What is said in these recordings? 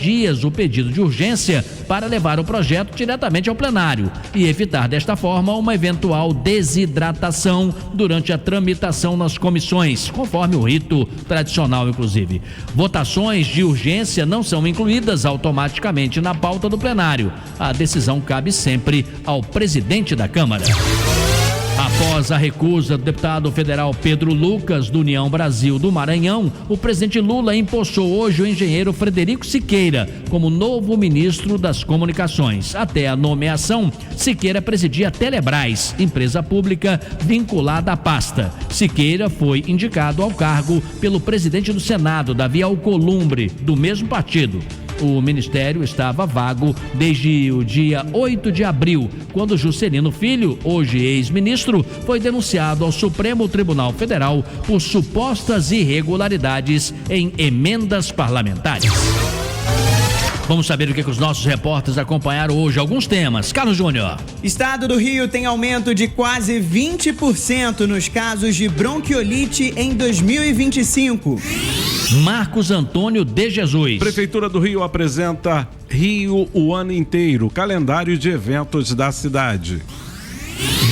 dias o pedido de urgência para levar o projeto diretamente ao plenário e evitar desta forma uma eventual desidratação durante a tramitação nas comissões, conforme o rito tradicional, inclusive. Votações de urgência não são incluídas automaticamente na pauta do plenário. A decisão cabe sempre ao presidente da Câmara. Após a recusa do deputado federal Pedro Lucas, do União Brasil do Maranhão, o presidente Lula empossou hoje o engenheiro Frederico Siqueira como novo ministro das Comunicações. Até a nomeação, Siqueira presidia a Telebrás, empresa pública vinculada à pasta. Siqueira foi indicado ao cargo pelo presidente do Senado, Davi Alcolumbre, do mesmo partido. O ministério estava vago desde o dia 8 de abril, quando Juscelino Filho, hoje ex-ministro, foi denunciado ao Supremo Tribunal Federal por supostas irregularidades em emendas parlamentares. Vamos saber o que os nossos repórteres acompanharam hoje. Alguns temas. Carlos Júnior. Estado do Rio tem aumento de quase 20% nos casos de bronquiolite em 2025. Marcos Antônio de Jesus. Prefeitura do Rio apresenta Rio o ano inteiro, calendário de eventos da cidade.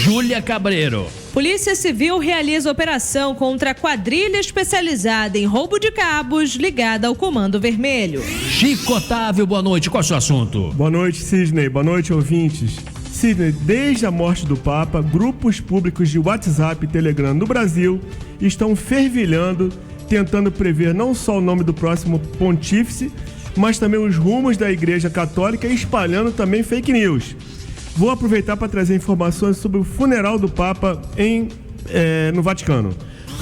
Júlia Cabreiro. Polícia Civil realiza operação contra a quadrilha especializada em roubo de cabos ligada ao Comando Vermelho. Chico Otávio, boa noite. Qual é o seu assunto? Boa noite, Sidney. Boa noite, ouvintes. Sidney, desde a morte do Papa, grupos públicos de WhatsApp e Telegram no Brasil estão fervilhando, tentando prever não só o nome do próximo pontífice, mas também os rumos da Igreja Católica e espalhando também fake news. Vou aproveitar para trazer informações sobre o funeral do Papa no Vaticano.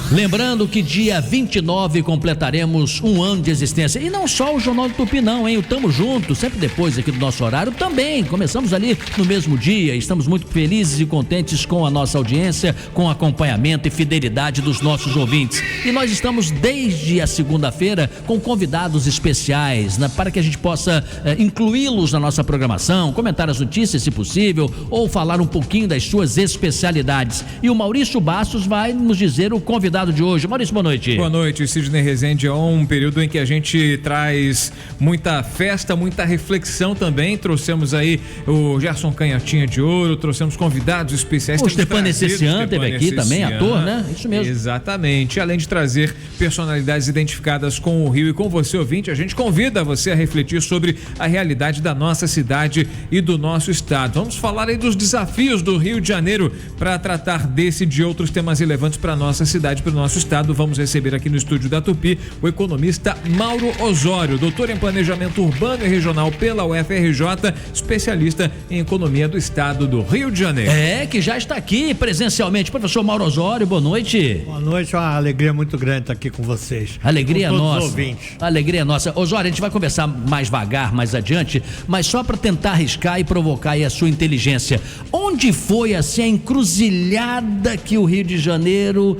Lembrando que dia 29 completaremos um ano de existência. E não só o Jornal do Tupi não, hein? O Tamo Junto, sempre depois aqui do nosso horário, também. Começamos ali no mesmo dia. Estamos muito felizes e contentes com a nossa audiência, com o acompanhamento e fidelidade dos nossos ouvintes. E nós estamos desde a segunda-feira com convidados especiais, né? Para que a gente possa incluí-los na nossa programação, comentar as notícias, se possível, ou falar um pouquinho das suas especialidades. E o Maurício Bastos vai nos dizer o convidado de hoje. Maurício, boa noite. Boa noite, Sidney Rezende. É um período em que a gente traz muita festa, muita reflexão também. Trouxemos aí o Gerson Canhotinha de Ouro, trouxemos convidados especiais. O Stepan Necessian teve aqui também, ator, né? Isso mesmo. Exatamente. Além de trazer personalidades identificadas com o Rio e com você, ouvinte, a gente convida você a refletir sobre a realidade da nossa cidade e do nosso estado. Vamos falar aí dos desafios do Rio de Janeiro para tratar desse e de outros temas relevantes para a nossa cidade, para o nosso estado. Vamos receber aqui no estúdio da Tupi o economista Mauro Osório, doutor em planejamento urbano e regional pela UFRJ, especialista em economia do estado do Rio de Janeiro. Que já está aqui presencialmente. Professor Mauro Osório, boa noite. Boa noite, é uma alegria muito grande estar aqui com vocês. Alegria com todos nossa. Os ouvintes. Alegria nossa. Osório, a gente vai conversar mais vagar, mais adiante, mas só para tentar arriscar e provocar aí a sua inteligência. Onde foi assim a encruzilhada que o Rio de Janeiro,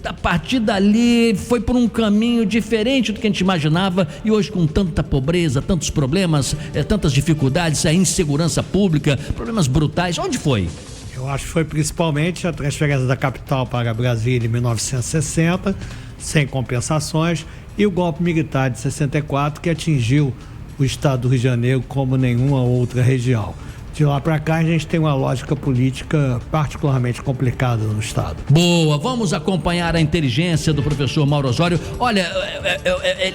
a partir dali, foi por um caminho diferente do que a gente imaginava e hoje com tanta pobreza, tantos problemas, tantas dificuldades, a insegurança pública, problemas brutais, onde foi? Eu acho que foi principalmente a transferência da capital para Brasília em 1960, sem compensações, e o golpe militar de 64 que atingiu o estado do Rio de Janeiro como nenhuma outra região. De lá para cá a gente tem uma lógica política particularmente complicada no estado. Boa, vamos acompanhar a inteligência do professor Mauro Osório. Olha,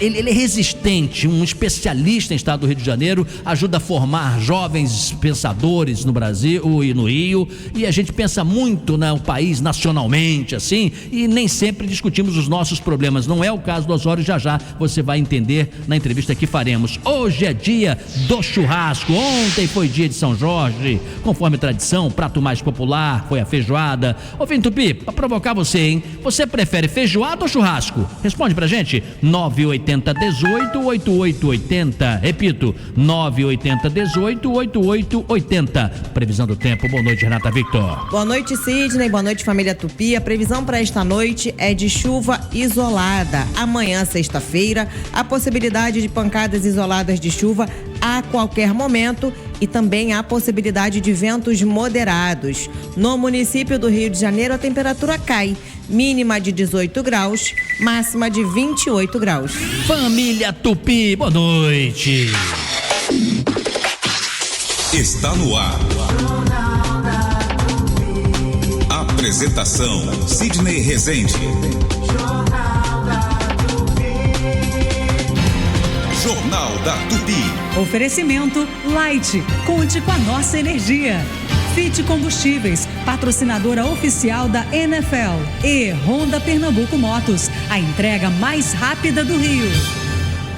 ele é resistente, um especialista em estado do Rio de Janeiro, ajuda a formar jovens pensadores no Brasil e no Rio, e a gente pensa muito no país nacionalmente, assim, e nem sempre discutimos os nossos problemas. Não é o caso do Osório, já você vai entender na entrevista que faremos. Hoje é dia do churrasco, ontem foi dia de São Jorge, conforme tradição, o prato mais popular foi a feijoada. Ô Vim Tupi, pra provocar você, hein? Você prefere feijoada ou churrasco? Responde pra gente, 980-18-8880. Repito, 980-18-8880. Previsão do tempo, boa noite, Renata Victor. Boa noite, Sidney, boa noite, família Tupi. A previsão para esta noite é de chuva isolada. Amanhã, sexta-feira, a possibilidade de pancadas isoladas de chuva a qualquer momento e também há possibilidade de ventos moderados. No município do Rio de Janeiro, a temperatura cai, mínima de 18 graus, máxima de 28 graus. Família Tupi, boa noite. Está no ar. Apresentação: Sidney Rezende. Jornal da Tupi. Oferecimento Light. Conte com a nossa energia. Fit Combustíveis, patrocinadora oficial da NFL. E Honda Pernambuco Motos, a entrega mais rápida do Rio.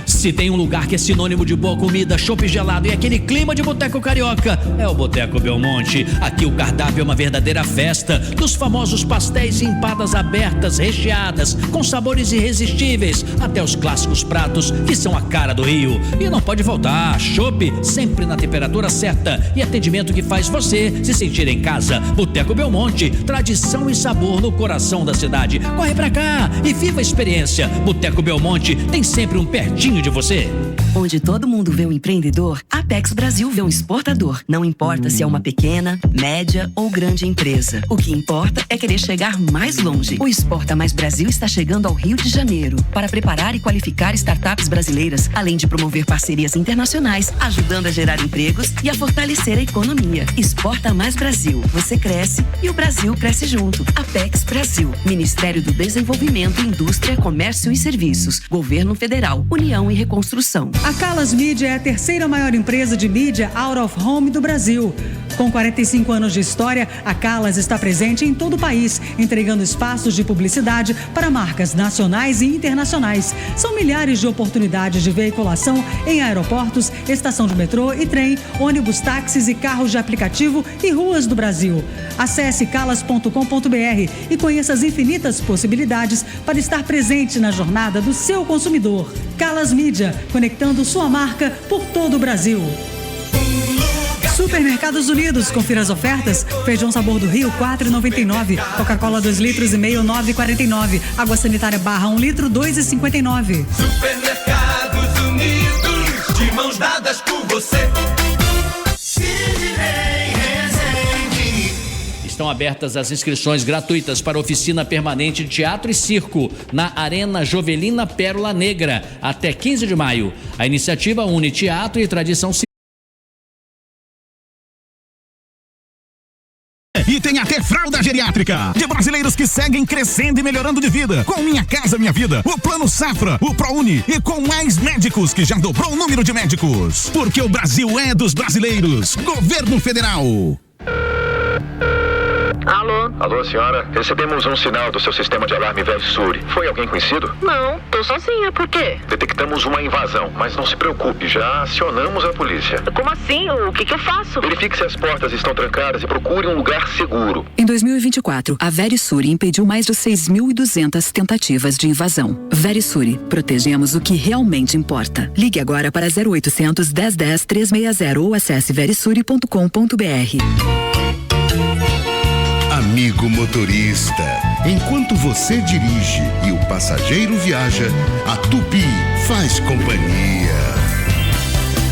Se tem um lugar que é sinônimo de boa comida, chopp gelado e aquele clima de boteco carioca, é o Boteco Belmonte. Aqui o cardápio é uma verdadeira festa, dos famosos pastéis e empadas abertas, recheadas, com sabores irresistíveis, até os clássicos pratos que são a cara do Rio. E não pode faltar, chopp sempre na temperatura certa e atendimento que faz você se sentir em casa. Boteco Belmonte, tradição e sabor no coração da cidade. Corre pra cá e viva a experiência. Boteco Belmonte tem sempre um pertinho de você. Onde todo mundo vê um empreendedor, a Apex Brasil vê um exportador. Não importa se é uma pequena, média ou grande empresa. O que importa é querer chegar mais longe. O Exporta Mais Brasil está chegando ao Rio de Janeiro para preparar e qualificar startups brasileiras, além de promover parcerias internacionais, ajudando a gerar empregos e a fortalecer a economia. Exporta Mais Brasil. Você cresce e o Brasil cresce junto. Apex Brasil. Ministério do Desenvolvimento, Indústria, Comércio e Serviços. Governo Federal. União e Reconstrução. A Calas Mídia é a terceira maior empresa de mídia out of home do Brasil. Com 45 anos de história, a Calas está presente em todo o país, entregando espaços de publicidade para marcas nacionais e internacionais. São milhares de oportunidades de veiculação em aeroportos, estação de metrô e trem, ônibus, táxis e carros de aplicativo e ruas do Brasil. Acesse calas.com.br e conheça as infinitas possibilidades para estar presente na jornada do seu consumidor. Calas Mídia, conectando sua marca por todo o Brasil. Supermercados Unidos, confira as ofertas. Feijão Sabor do Rio, R$4,99. Coca-Cola 2,5 litros, R$9,49. Água sanitária Barra 1 litro, R$2,59. Supermercados Unidos, de mãos dadas por você. Estão abertas as inscrições gratuitas para oficina permanente de teatro e circo na Arena Jovelina Pérola Negra até 15 de maio. A iniciativa une teatro e tradição civil. E tem até fralda geriátrica de brasileiros que seguem crescendo e melhorando de vida. Com Minha Casa Minha Vida, o Plano Safra, o ProUni e com mais médicos que já dobrou o número de médicos. Porque o Brasil é dos brasileiros. Governo Federal. Alô? Alô, senhora? Recebemos um sinal do seu sistema de alarme Verisure. Foi alguém conhecido? Não, tô sozinha, por quê? Detectamos uma invasão, mas não se preocupe, já acionamos a polícia. Como assim? O que eu faço? Verifique se as portas estão trancadas e procure um lugar seguro. Em 2024, a Verisure impediu mais de 6.200 tentativas de invasão. Verisure, protegemos o que realmente importa. Ligue agora para 0800 1010 360 ou acesse verisure.com.br. Amigo motorista, enquanto você dirige e o passageiro viaja, a Tupi faz companhia.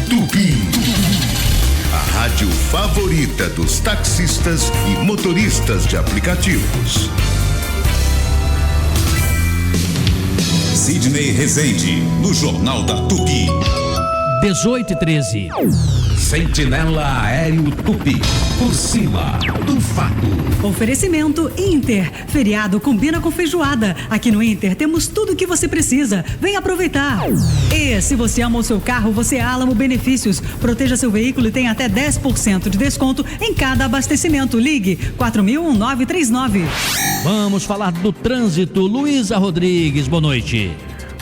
Tupi, a rádio favorita dos taxistas e motoristas de aplicativos. Sidney Rezende, no Jornal da Tupi. 18h13. Sentinela Aéreo Tupi, por cima do fato. Oferecimento Inter. Feriado combina com feijoada. Aqui no Inter temos tudo o que você precisa. Vem aproveitar. E se você ama o seu carro, você é Alamo Benefícios. Proteja seu veículo e tem até 10% de desconto em cada abastecimento. Ligue 4000-1939. Vamos falar do trânsito. Luísa Rodrigues, boa noite.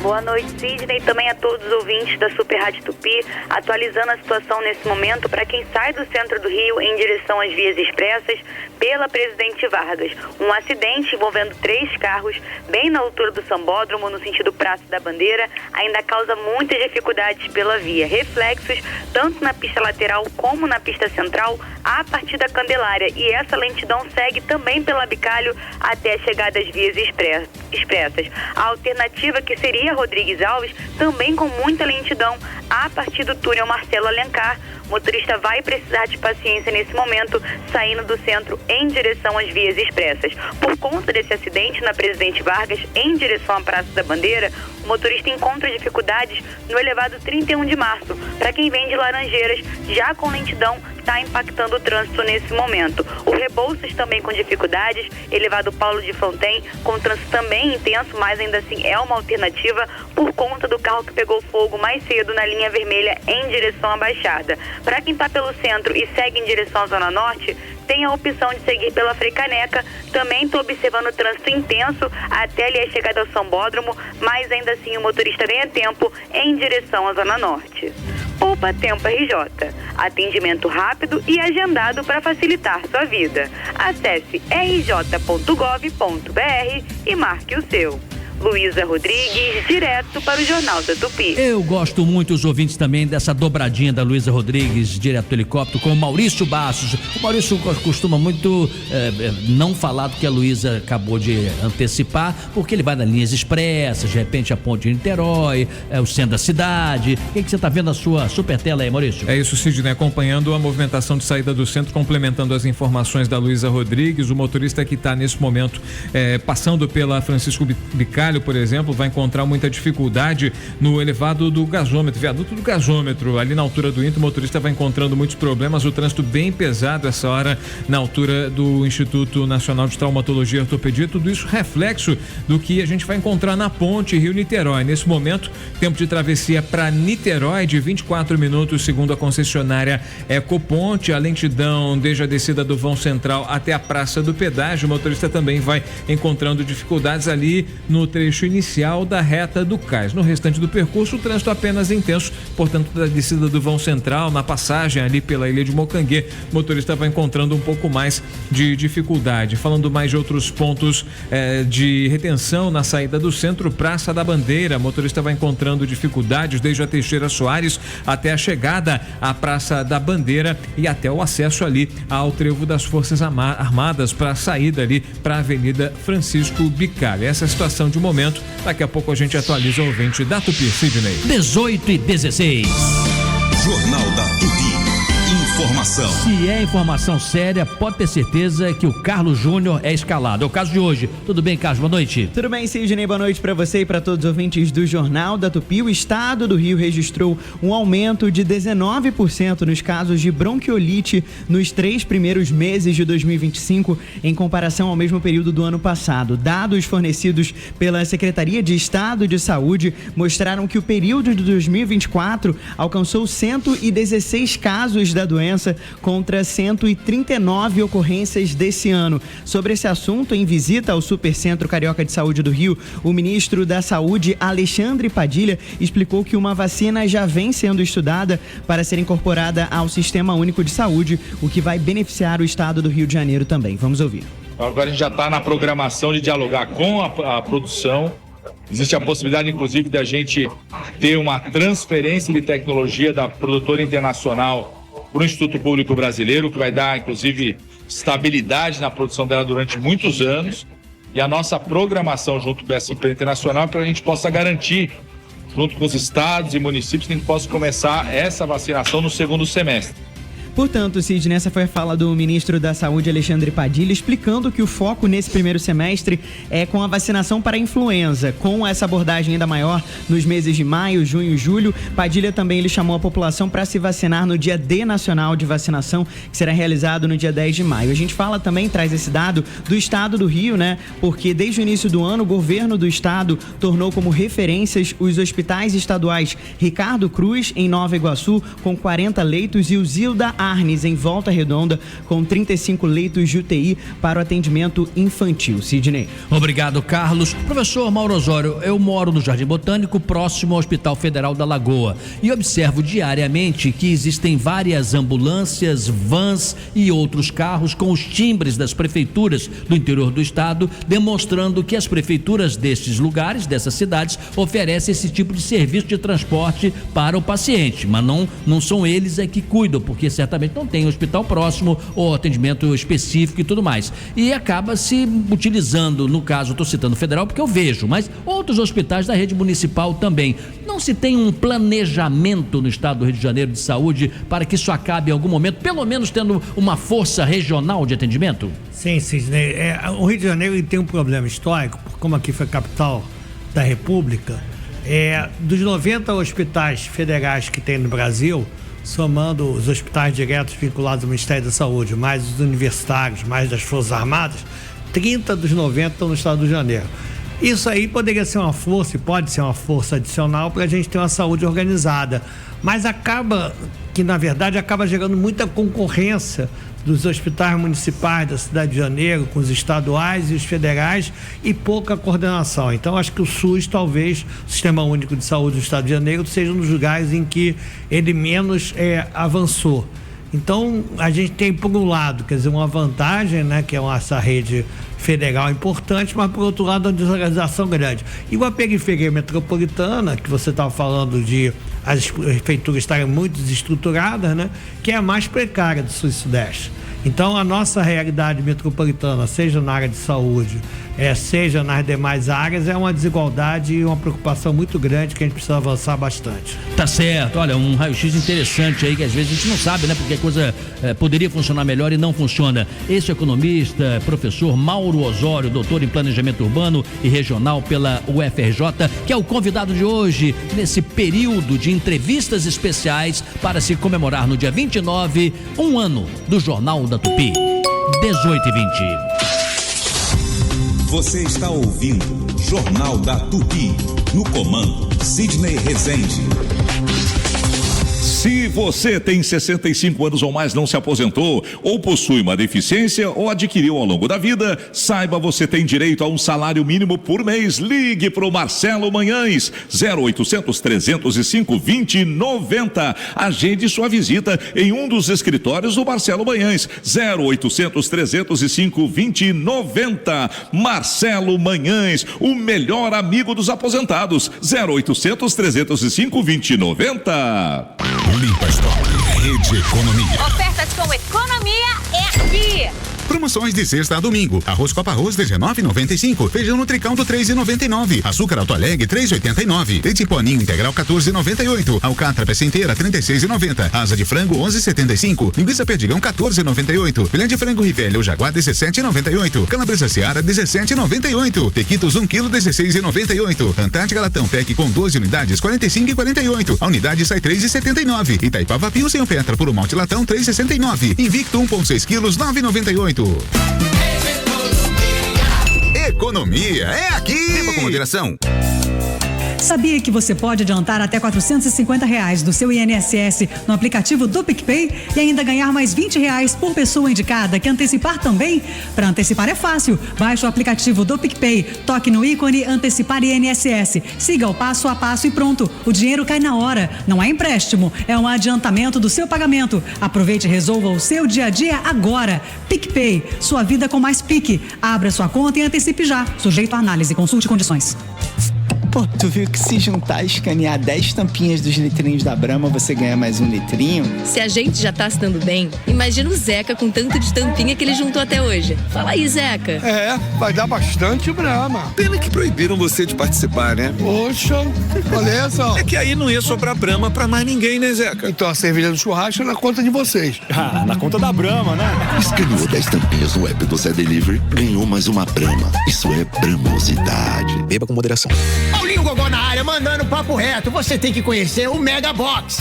Boa noite, Sidney, e também a todos os ouvintes da Super Rádio Tupi, atualizando a situação nesse momento para quem sai do centro do Rio em direção às vias expressas pela Presidente Vargas. Um acidente envolvendo 3 carros bem na altura do Sambódromo, no sentido Praça da Bandeira, ainda causa muitas dificuldades pela via. Reflexos tanto na pista lateral como na pista central a partir da Candelária, e essa lentidão segue também pela Bicalho até a chegada às vias expressas. A alternativa, que seria Rodrigues Alves, também com muita lentidão a partir do túnel Marcelo Alencar. O motorista vai precisar de paciência nesse momento, saindo do centro em direção às vias expressas. Por conta desse acidente na Presidente Vargas, em direção à Praça da Bandeira, o motorista encontra dificuldades no elevado 31 de março. Para quem vem de Laranjeiras, já com lentidão, está impactando o trânsito nesse momento. O Rebouças também com dificuldades, elevado Paulo de Fontaine, com trânsito também intenso, mas ainda assim é uma alternativa por conta do carro que pegou fogo mais cedo na linha vermelha em direção à Baixada. Para quem está pelo centro e segue em direção à Zona Norte, tem a opção de seguir pela Frei Caneca. Também estou observando o trânsito intenso até ali a chegada ao Sambódromo, mas ainda assim o motorista ganha tempo em direção à Zona Norte. Poupa Tempo RJ. Atendimento rápido e agendado para facilitar sua vida. Acesse rj.gov.br e marque o seu. Luísa Rodrigues, direto para o Jornal da Tupi. Eu gosto muito, os ouvintes também, dessa dobradinha da Luísa Rodrigues, direto do helicóptero, com o Maurício Bastos. O Maurício costuma muito não falar do que a Luísa acabou de antecipar, porque ele vai nas linhas expressas, de repente a ponte de Niterói, o centro da cidade. O que você está vendo na sua super tela aí, Maurício? É isso, Sidney, acompanhando a movimentação de saída do centro, complementando as informações da Luísa Rodrigues. O motorista que está nesse momento passando pela Francisco Bicalho, por exemplo, vai encontrar muita dificuldade no elevado do gasômetro, viaduto do gasômetro, ali na altura do Inter. O motorista vai encontrando muitos problemas, o trânsito bem pesado essa hora na altura do Instituto Nacional de Traumatologia e Ortopedia. Tudo isso reflexo do que a gente vai encontrar na ponte Rio-Niterói. Nesse momento, tempo de travessia para Niterói de 24 minutos, segundo a concessionária Ecoponte. A lentidão desde a descida do vão central até a Praça do Pedágio. O motorista também vai encontrando dificuldades ali no trecho inicial da reta do Cais. No restante do percurso, o trânsito apenas intenso, portanto, da descida do vão central, na passagem ali pela Ilha de Mocanguê, o motorista vai encontrando um pouco mais de dificuldade. Falando mais de outros pontos de retenção na saída do centro, Praça da Bandeira, o motorista vai encontrando dificuldades desde a Teixeira Soares até a chegada à Praça da Bandeira e até o acesso ali ao trevo das Forças Armadas para a saída ali para a Avenida Francisco Bicalho. Essa é a situação de momento. Daqui a pouco a gente atualiza o ouvinte da Tupi, Sidney. 18h16. Jornal da Tupi. Informação. Se é informação séria, pode ter certeza que o Carlos Júnior é escalado. É o caso de hoje. Tudo bem, Carlos? Boa noite. Tudo bem, Sidney? Boa noite para você e para todos os ouvintes do Jornal da Tupi. O estado do Rio registrou um aumento de 19% nos casos de bronquiolite nos 3 primeiros meses de 2025, em comparação ao mesmo período do ano passado. Dados fornecidos pela Secretaria de Estado de Saúde mostraram que o período de 2024 alcançou 116 casos da doença contra 139 ocorrências desse ano. Sobre esse assunto, em visita ao Supercentro Carioca de Saúde do Rio, o ministro da Saúde, Alexandre Padilha, explicou que uma vacina já vem sendo estudada para ser incorporada ao Sistema Único de Saúde, o que vai beneficiar o estado do Rio de Janeiro também. Vamos ouvir. Agora a gente já está na programação de dialogar com a produção. Existe a possibilidade, inclusive, da gente ter uma transferência de tecnologia da produtora internacional para o Instituto Público Brasileiro, que vai dar, inclusive, estabilidade na produção dela durante muitos anos. E a nossa programação junto com essa empresa internacional para que a gente possa garantir, junto com os estados e municípios, que a gente possa começar essa vacinação no segundo semestre. Portanto, Sidney, essa foi a fala do ministro da Saúde, Alexandre Padilha, explicando que o foco nesse primeiro semestre é com a vacinação para a influenza, com essa abordagem ainda maior nos meses de maio, junho e julho. Padilha também ele chamou a população para se vacinar no dia D nacional de vacinação, que será realizado no dia 10 de maio. A gente fala também, traz esse dado do estado do Rio, né? Porque desde o início do ano, o governo do estado tornou como referências os hospitais estaduais Ricardo Cruz, em Nova Iguaçu, com 40 leitos, e o Zilda Arnes, em Volta Redonda, com 35 leitos de UTI para o atendimento infantil. Sidney. Obrigado, Carlos. Professor Mauro Osório, eu moro no Jardim Botânico, próximo ao Hospital Federal da Lagoa, e observo diariamente que existem várias ambulâncias, vans e outros carros com os timbres das prefeituras do interior do estado, demonstrando que as prefeituras destes lugares, dessas cidades, oferecem esse tipo de serviço de transporte para o paciente, mas não são eles que cuidam, porque certamente certamente não tem hospital próximo ou atendimento específico e tudo mais. E acaba se utilizando, no caso, estou citando o federal porque eu vejo, mas outros hospitais da rede municipal também. Não se tem um planejamento no estado do Rio de Janeiro de saúde para que isso acabe em algum momento, pelo menos tendo uma força regional de atendimento? Sim, Sidney. O Rio de Janeiro tem um problema histórico, como aqui foi a capital da República. Dos 90 hospitais federais que tem no Brasil, somando os hospitais diretos vinculados ao Ministério da Saúde, mais os universitários, mais das Forças Armadas, 30 dos 90 estão no estado do Rio de Janeiro. Isso aí poderia ser uma força, e pode ser uma força adicional para a gente ter uma saúde organizada, mas acaba gerando muita concorrência dos hospitais municipais da cidade de Janeiro com os estaduais e os federais e pouca coordenação. Então acho que o SUS, talvez, o Sistema Único de Saúde do estado de Janeiro, seja um dos lugares em que ele menos avançou. Então a gente tem, por um lado, quer dizer, uma vantagem, né, que é essa rede federal importante, mas por outro lado uma desorganização grande. E a periferia metropolitana, que você estava falando de as prefeituras estarem muito desestruturadas, né, que é a mais precária do Sul e Sudeste. Então a nossa realidade metropolitana, seja na área de saúde, seja nas demais áreas, é uma desigualdade e uma preocupação muito grande que a gente precisa avançar bastante. Tá certo, olha, um raio-x interessante aí que às vezes a gente não sabe, né, porque a coisa poderia funcionar melhor e não funciona. Esse economista, professor Mauro Osório, doutor em planejamento urbano e regional pela UFRJ, que é o convidado de hoje nesse período de entrevistas especiais para se comemorar no dia 29, um ano do Jornal da Tupi, 18h20. Você está ouvindo Jornal da Tupi, no comando Sidney Rezende. Se você tem 65 anos ou mais, não se aposentou, ou possui uma deficiência ou adquiriu ao longo da vida, saiba, você tem direito a um salário mínimo por mês. Ligue para o Marcelo Manhães, 0800 305 2090. Agende sua visita em um dos escritórios do Marcelo Manhães, 0800 305 2090. Marcelo Manhães, o melhor amigo dos aposentados, 0800 305 2090. Limpa Store, Rede Economia. Ofertas com economia é aqui. Promoções de sexta a domingo. Arroz Copa Arroz R$19,95. Feijão Nutricaldo R$3,99. Açúcar Alto Alegre R$3,89. Leite Poninho Integral R$14,98. Alcatra peça inteira R$36,90. Asa de frango R$11,75. Linguiça Perdigão R$14,98. Filé de frango Rivelli ou Jaguar R$17,98. Calabresa Seara R$17,98. Tequitos 1 kg R$16,98. Antártica Latão Pack com 12 unidades R$45,48. A unidade sai R$3,79. Itaipava Pio sem Petra por um malte latão R$3,69. Invicto 1,6 kg R$9,98. Economia é aqui. Beba com moderação. Sabia que você pode adiantar até R$450 do seu INSS no aplicativo do PicPay e ainda ganhar mais R$20 por pessoa indicada? Quer antecipar também? Para antecipar é fácil. Baixe o aplicativo do PicPay, toque no ícone Antecipar INSS, siga o passo a passo e pronto. O dinheiro cai na hora. Não é empréstimo, é um adiantamento do seu pagamento. Aproveite e resolva o seu dia a dia agora. PicPay, sua vida com mais pique. Abra sua conta e antecipe já. Sujeito à análise, consulte condições. Pô, tu viu que se juntar e escanear 10 tampinhas dos litrinhos da Brahma, você ganha mais um litrinho? Se a gente já tá se dando bem, imagina o Zeca com tanto de tampinha que ele juntou até hoje. Fala aí, Zeca. Vai dar bastante Brahma. Pena que proibiram você de participar, né? Poxa, olha só. É que aí não ia sobrar Brahma pra mais ninguém, né, Zeca? Então a cerveja do churrasco é na conta de vocês. Na conta da Brahma, né? Escaneou 10 tampinhas no app do Zé Delivery, ganhou mais uma Brahma. Isso é bramosidade. Beba com moderação. Paulinho Gogó na área, mandando papo reto. Você tem que conhecer o Mega Box.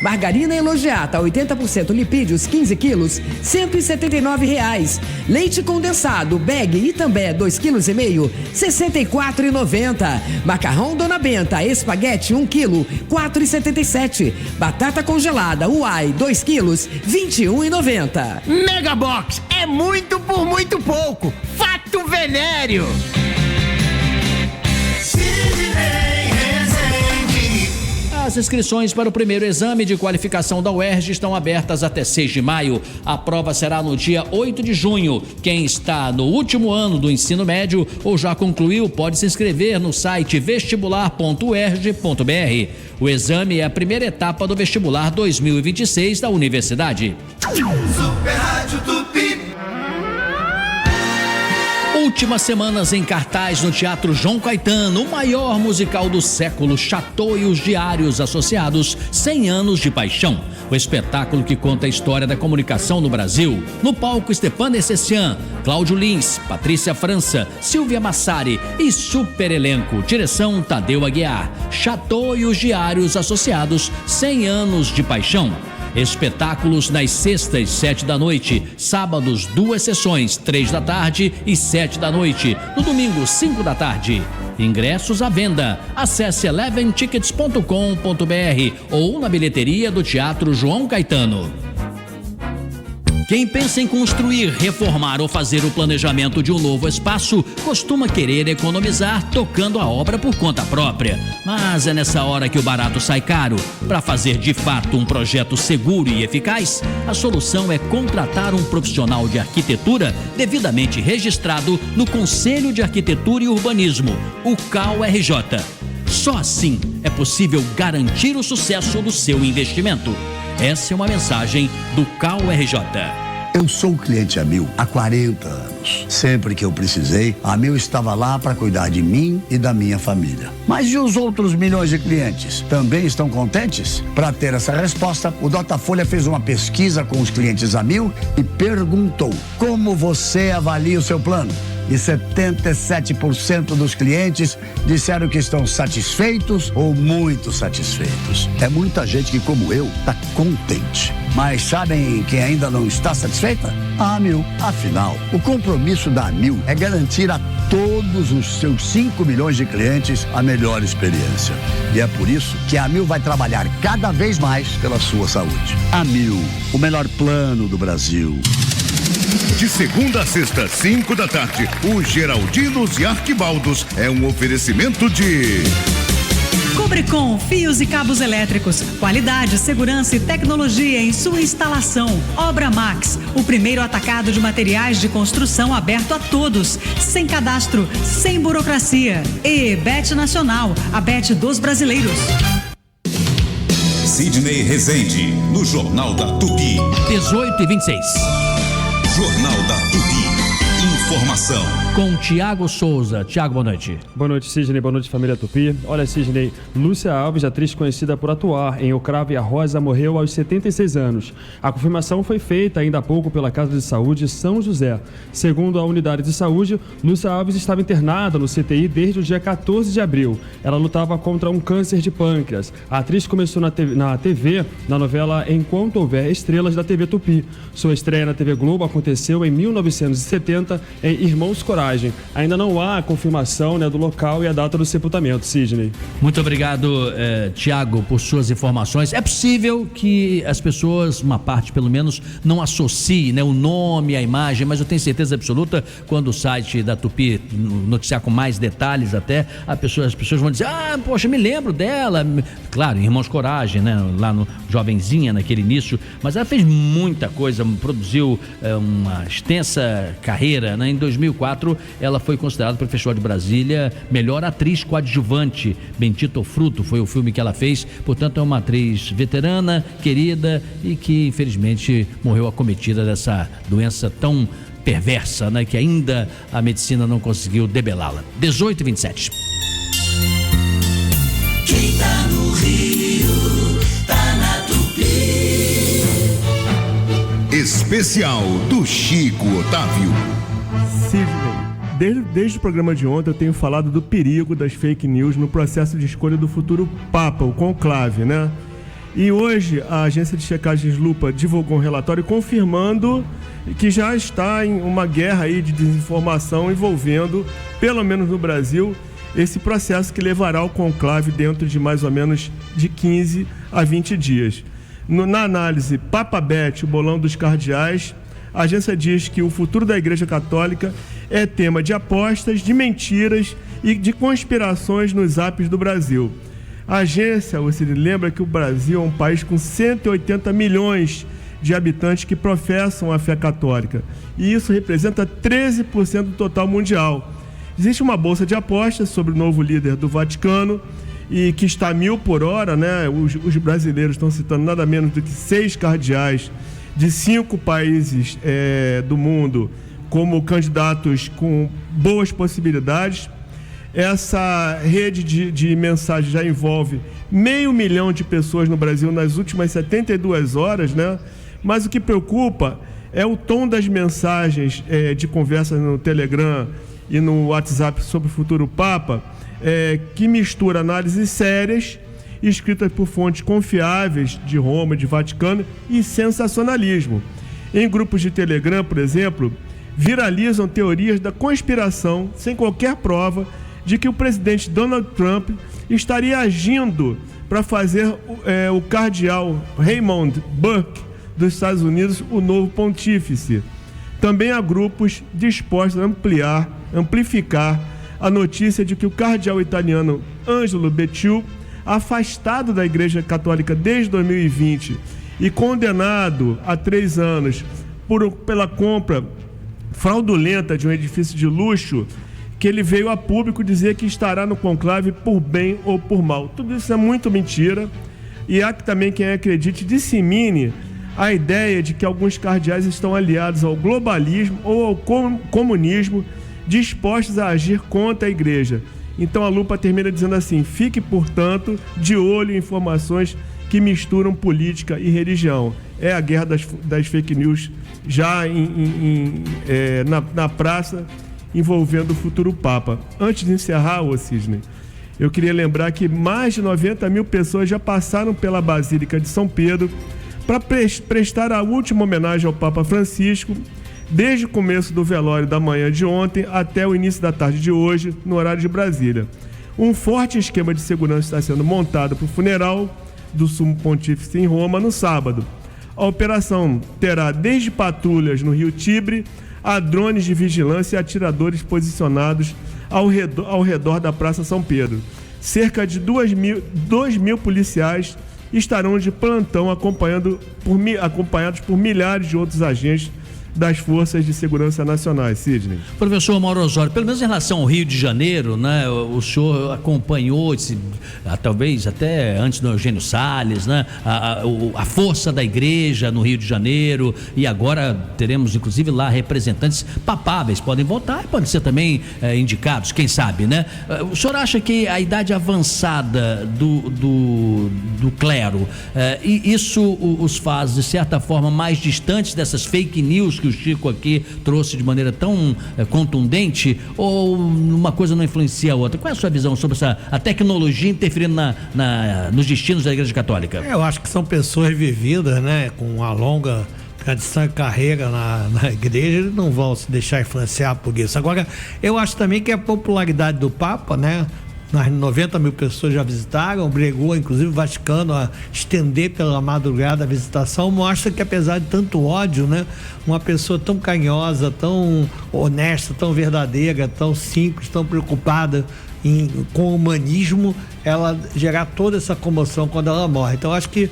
Margarina Elogiata, 80% lipídios, 15 quilos, R$179. Leite condensado, bag Itambé, 2,5 kg, R$64,90. Macarrão Dona Benta, espaguete, 1 kg, R$4,77. Batata congelada, Uai, 2 quilos, R$21,90. Mega Box, é muito por muito pouco. Fato venéreo. As inscrições para o primeiro exame de qualificação da UERJ estão abertas até 6 de maio. A prova será no dia 8 de junho. Quem está no último ano do ensino médio ou já concluiu pode se inscrever no site vestibular.uerj.br. O exame é a primeira etapa do vestibular 2026 da universidade. Super Rádio Tupi. Últimas semanas em cartaz no Teatro João Caetano, o maior musical do século, Chateau e os Diários Associados, 100 anos de paixão. O espetáculo que conta a história da comunicação no Brasil. No palco, Stepan Essessian, Cláudio Lins, Patrícia França, Silvia Massari e super elenco. Direção Tadeu Aguiar. Chateau e os Diários Associados, 100 anos de paixão. Espetáculos nas sextas, 7 da noite. Sábados, 2 sessões, 3 da tarde e 7 da noite. No domingo, 5 da tarde. Ingressos à venda. Acesse eleventickets.com.br ou na bilheteria do Teatro João Caetano. Quem pensa em construir, reformar ou fazer o planejamento de um novo espaço costuma querer economizar tocando a obra por conta própria. Mas é nessa hora que o barato sai caro. Para fazer de fato um projeto seguro e eficaz, a solução é contratar um profissional de arquitetura devidamente registrado no Conselho de Arquitetura e Urbanismo, o CAURJ. Só assim é possível garantir o sucesso do seu investimento. Essa é uma mensagem do CAURJ. Eu sou cliente Amil há 40 anos. Sempre que eu precisei, a Amil estava lá para cuidar de mim e da minha família. Mas e os outros milhões de clientes? Também estão contentes? Para ter essa resposta, o Datafolha fez uma pesquisa com os clientes Amil e perguntou: como você avalia o seu plano? E 77% dos clientes disseram que estão satisfeitos ou muito satisfeitos. É muita gente que, como eu, está contente. Mas sabem quem ainda não está satisfeita? A Amil. Afinal, o compromisso da Amil é garantir a todos os seus 5 milhões de clientes a melhor experiência. E é por isso que a Amil vai trabalhar cada vez mais pela sua saúde. Amil, o melhor plano do Brasil. De segunda a sexta, 5 da tarde, o Geraldinos e Arquibaldos é um oferecimento de... Cobricom, fios e cabos elétricos, qualidade, segurança e tecnologia em sua instalação. Obra Max, o primeiro atacado de materiais de construção aberto a todos, sem cadastro, sem burocracia. E Bet Nacional, a Bet dos brasileiros. Sidney Rezende, no Jornal da Tupi. 18h26. Jornal da Tupi. Informação. Com Tiago Souza. Tiago, boa noite. Boa noite, Sidney. Boa noite, família Tupi. Olha, Sidney, Lúcia Alves, atriz conhecida por atuar em O Cravo e a Rosa, morreu aos 76 anos. A confirmação foi feita ainda há pouco pela Casa de Saúde São José. Segundo a unidade de saúde, Lúcia Alves estava internada no CTI desde o dia 14 de abril. Ela lutava contra um câncer de pâncreas. A atriz começou na TV, na novela Enquanto Houver Estrelas, da TV Tupi. Sua estreia na TV Globo aconteceu em 1970 em Irmãos Coragem. Ainda não há a confirmação, né, do local e a data do sepultamento, Sidney. Muito obrigado, Tiago, por suas informações. É possível que as pessoas, uma parte pelo menos, não associe, né, o nome, a imagem, mas eu tenho certeza absoluta, quando o site da Tupi noticiar com mais detalhes até, as pessoas vão dizer: ah, poxa, me lembro dela. Claro, Irmãos Coragem, né, lá no Jovenzinha, naquele início, mas ela fez muita coisa, produziu uma extensa carreira, né? Em 2004, ela foi considerada pelo Festival de Brasília melhor atriz coadjuvante. Bendito Fruto foi o filme que ela fez. Portanto, é uma atriz veterana, querida e que infelizmente morreu acometida dessa doença tão perversa, né, que ainda a medicina não conseguiu debelá-la. 18h27. Quem tá no Rio, tá na Tupi. Especial do Chico Otávio. Sidney, desde o programa de ontem eu tenho falado do perigo das fake news no processo de escolha do futuro Papa, o conclave, né? E hoje a agência de checagens Lupa divulgou um relatório confirmando que já está em uma guerra aí de desinformação envolvendo, pelo menos no Brasil, esse processo que levará ao conclave dentro de mais ou menos de 15 a 20 dias. Na análise Papabete, o bolão dos cardeais, a agência diz que o futuro da Igreja Católica é tema de apostas, de mentiras e de conspirações nos apps do Brasil. A agência, você lembra que o Brasil é um país com 180 milhões de habitantes que professam a fé católica. E isso representa 13% do total mundial. Existe uma bolsa de apostas sobre o novo líder do Vaticano, e que está a 1.000 por hora, né? Os brasileiros estão citando nada menos do que 6 cardeais de 5 países do mundo como candidatos com boas possibilidades. Essa rede de mensagens já envolve 500 mil de pessoas no Brasil nas últimas 72 horas, né? Mas o que preocupa é o tom das mensagens de conversa no Telegram e no WhatsApp sobre o futuro Papa, que mistura análises sérias, escritas por fontes confiáveis de Roma, de Vaticano, e sensacionalismo. Em grupos de Telegram, por exemplo, viralizam teorias da conspiração, sem qualquer prova, de que o presidente Donald Trump estaria agindo para fazer o cardeal Raymond Burke dos Estados Unidos o novo pontífice. Também há grupos dispostos a amplificar a notícia de que o cardeal italiano Angelo Becciu, afastado da Igreja Católica desde 2020 e condenado a 3 anos pela compra fraudulenta de um edifício de luxo, que ele veio a público dizer que estará no conclave por bem ou por mal. Tudo isso é muito mentira, e há que também quem acredite dissemine a ideia de que alguns cardeais estão aliados ao globalismo ou ao comunismo, dispostos a agir contra a igreja. Então a Lupa termina dizendo assim: fique, portanto, de olho em informações que misturam política e religião. É a guerra das fake news já na praça, envolvendo o futuro Papa. Antes de encerrar, Sidney, eu queria lembrar que mais de 90 mil pessoas já passaram pela Basílica de São Pedro para prestar a última homenagem ao Papa Francisco, desde o começo do velório da manhã de ontem até o início da tarde de hoje, no horário de Brasília. Um forte esquema de segurança está sendo montado para o funeral do Sumo Pontífice em Roma no sábado. A operação terá desde patrulhas no Rio Tibre a drones de vigilância e atiradores posicionados ao redor da Praça São Pedro. Cerca de 2 mil policiais estarão de plantão acompanhados por milhares de outros agentes das Forças de Segurança Nacionais. Sidney. Professor Mauro Osório, pelo menos em relação ao Rio de Janeiro, né, o senhor acompanhou, talvez até antes do Eugênio Salles, né, a força da igreja no Rio de Janeiro, e agora teremos inclusive lá representantes papáveis, podem votar e podem ser também indicados, quem sabe, né? O senhor acha que a idade avançada do clero, isso os faz de certa forma mais distantes dessas fake news que o Chico aqui trouxe de maneira tão contundente, ou uma coisa não influencia a outra? Qual é a sua visão sobre a tecnologia interferindo nos destinos da Igreja Católica? Eu acho que são pessoas vividas, né, com uma longa tradição e carreira na igreja, eles não vão se deixar influenciar por isso. Agora, eu acho também que a popularidade do Papa, né, 90 mil pessoas já visitaram, obrigou inclusive o Vaticano a estender pela madrugada a visitação, mostra que apesar de tanto ódio, né, uma pessoa tão carinhosa, tão honesta, tão verdadeira, tão simples, tão preocupada com o humanismo, ela gerar toda essa comoção quando ela morre. Então acho que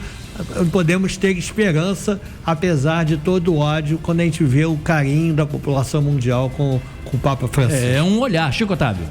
podemos ter esperança, apesar de todo o ódio, quando a gente vê o carinho da população mundial com o Papa Francisco. É um olhar. Chico Otávio.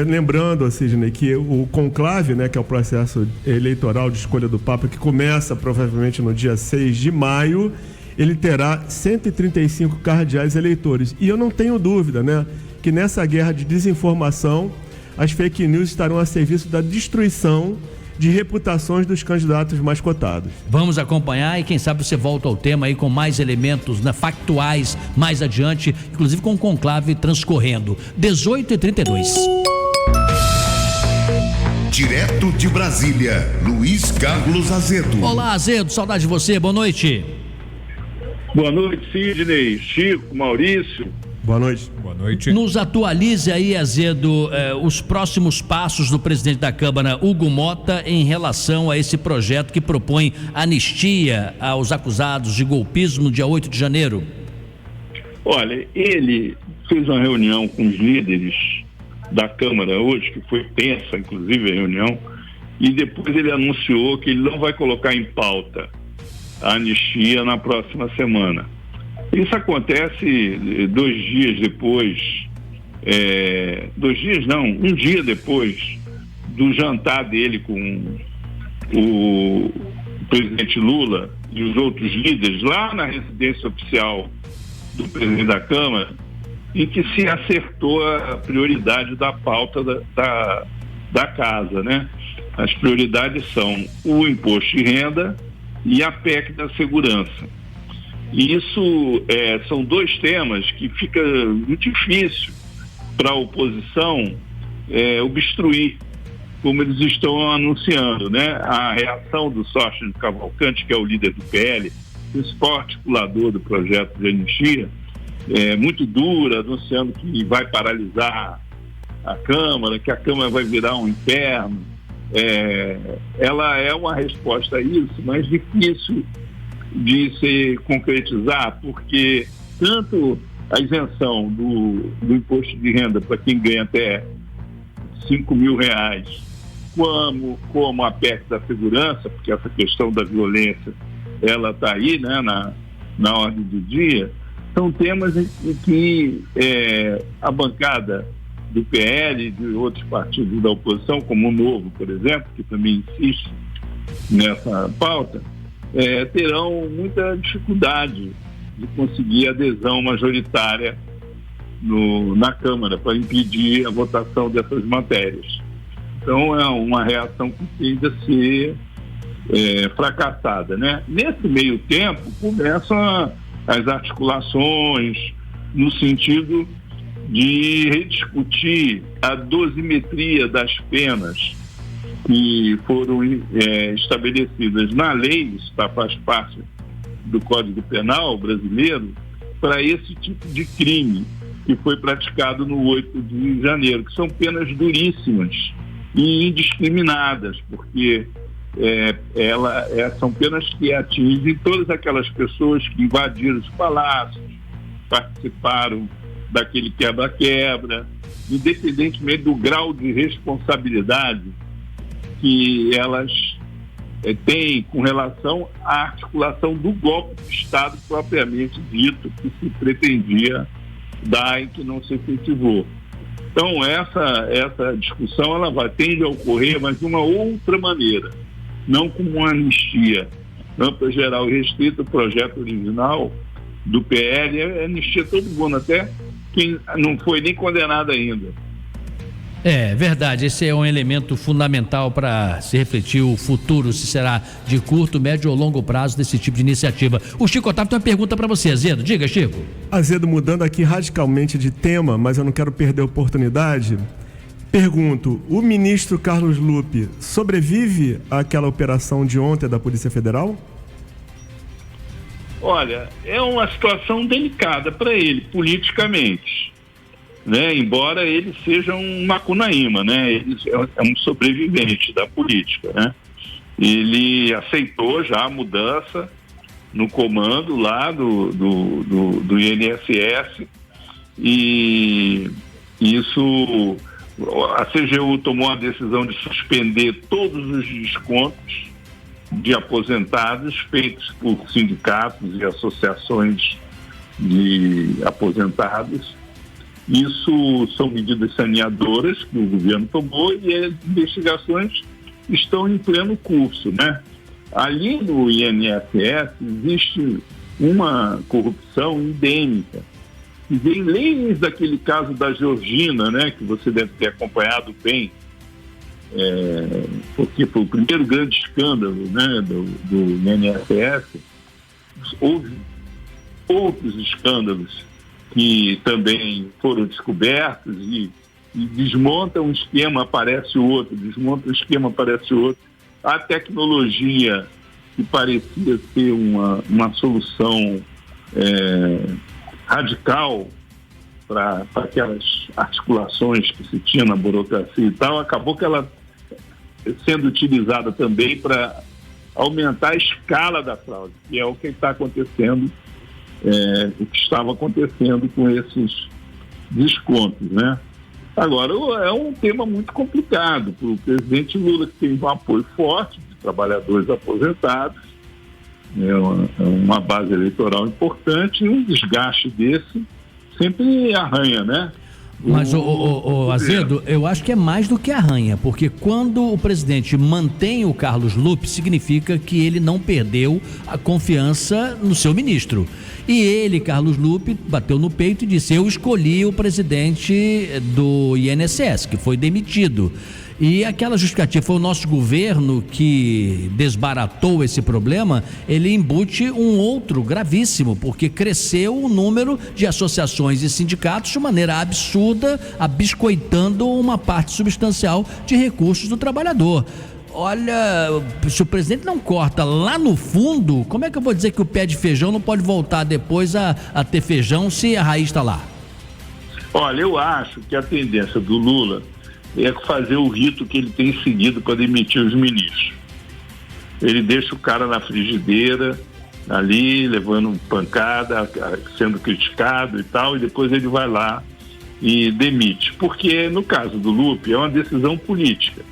Lembrando, Sidney, que o conclave, né, que é o processo eleitoral de escolha do Papa, que começa provavelmente no dia 6 de maio, ele terá 135 cardeais eleitores. E eu não tenho dúvida, né, que nessa guerra de desinformação, as fake news estarão a serviço da destruição de reputações dos candidatos mais cotados. Vamos acompanhar, e quem sabe você volta ao tema aí com mais elementos, né, factuais mais adiante, inclusive com o conclave transcorrendo. 18h32. Direto de Brasília, Luiz Carlos Azedo. Olá, Azedo, saudade de você, boa noite. Boa noite, Sidney, Chico, Maurício. Boa noite. Boa noite. Nos atualize aí, Azedo, os próximos passos do presidente da Câmara, Hugo Mota, em relação a esse projeto que propõe anistia aos acusados de golpismo no dia 8 de janeiro. Olha, ele fez uma reunião com os líderes da Câmara hoje, que foi tensa, inclusive, a reunião, e depois ele anunciou que ele não vai colocar em pauta a anistia na próxima semana. Isso acontece 2 dias depois, 2 dias não, 1 dia depois do jantar dele com o presidente Lula e os outros líderes lá na residência oficial do presidente da Câmara, em que se acertou a prioridade da pauta da casa, né? As prioridades são o imposto de renda e a PEC da segurança. E isso são 2 temas que fica muito difícil para a oposição obstruir, como eles estão anunciando, né? A reação do Sócio de Cavalcante, que é o líder do PL, principal articulador do projeto de anistia, muito dura, anunciando que vai paralisar a Câmara, que a Câmara vai virar um inferno. Ela é uma resposta a isso, mas difícil de se concretizar, porque tanto a isenção do imposto de renda para quem ganha até R$5.000, como a PEC da segurança, porque essa questão da violência, ela está aí, né, na ordem do dia, são temas em que a bancada do PL e de outros partidos da oposição, como o Novo, por exemplo, que também insiste nessa pauta, terão muita dificuldade de conseguir adesão majoritária na Câmara para impedir a votação dessas matérias. Então é uma reação que tende a ser fracassada, né? Nesse meio tempo começam as articulações no sentido de rediscutir a dosimetria das penas que foram estabelecidas na lei, isso faz parte do Código Penal brasileiro, para esse tipo de crime que foi praticado no 8 de janeiro, que são penas duríssimas e indiscriminadas, porque são penas que atingem todas aquelas pessoas que invadiram os palácios, participaram daquele quebra-quebra, independentemente do grau de responsabilidade que elas têm com relação à articulação do golpe de Estado propriamente dito, que se pretendia dar e que não se efetivou. Então essa discussão tende a ocorrer, mas de uma outra maneira, não como uma anistia ampla, geral e restrita. O projeto original do PL anistia todo mundo, até quem não foi nem condenado ainda. É verdade, esse é um elemento fundamental para se refletir o futuro, se será de curto, médio ou longo prazo desse tipo de iniciativa. O Chico Otávio tem uma pergunta para você, Azedo. Diga, Chico. Azedo, mudando aqui radicalmente de tema, mas eu não quero perder a oportunidade. Pergunto, o ministro Carlos Lupe sobrevive àquela operação de ontem da Polícia Federal? Olha, é uma situação delicada para ele, politicamente, né? Embora ele seja um macunaíma, né? Ele é um sobrevivente da política, né? Ele aceitou já a mudança no comando lá do INSS, e isso, a CGU tomou a decisão de suspender todos os descontos de aposentados feitos por sindicatos e associações de aposentados. Isso são medidas saneadoras que o governo tomou e as investigações estão em pleno curso, né? Ali no INSS existe uma corrupção endêmica. E vem desde aquele caso da Georgina, né, que você deve ter acompanhado bem, porque foi o primeiro grande escândalo, né, do INSS. Houve outros escândalos que também foram descobertos e desmonta um esquema, aparece outro, desmonta um esquema, aparece outro. A tecnologia que parecia ser uma solução radical para aquelas articulações que se tinha na burocracia e tal, acabou que ela sendo utilizada também para aumentar a escala da fraude, que é o que está acontecendo, o que estava acontecendo com esses descontos, né? Agora, é um tema muito complicado para o presidente Lula, que tem um apoio forte de trabalhadores aposentados, é uma base eleitoral importante, e um desgaste desse sempre arranha, né? Mas, Azedo, eu acho que é mais do que arranha, porque quando o presidente mantém o Carlos Lupe, significa que ele não perdeu a confiança no seu ministro. E ele, Carlos Lupe, bateu no peito e disse: eu escolhi o presidente do INSS, que foi demitido. E aquela justificativa foi o nosso governo que desbaratou esse problema. Ele embute um outro gravíssimo, porque cresceu o número de associações e sindicatos de maneira absurda, abiscoitando uma parte substancial de recursos do trabalhador. Olha, se o presidente não corta lá no fundo, como é que eu vou dizer que o pé de feijão não pode voltar depois a ter feijão se a raiz está lá? Olha, eu acho que a tendência do Lula é fazer o rito que ele tem seguido para demitir os ministros. Ele deixa o cara na frigideira, ali, levando pancada, sendo criticado e tal, e depois ele vai lá e demite. Porque, no caso do Lupe, é uma decisão política,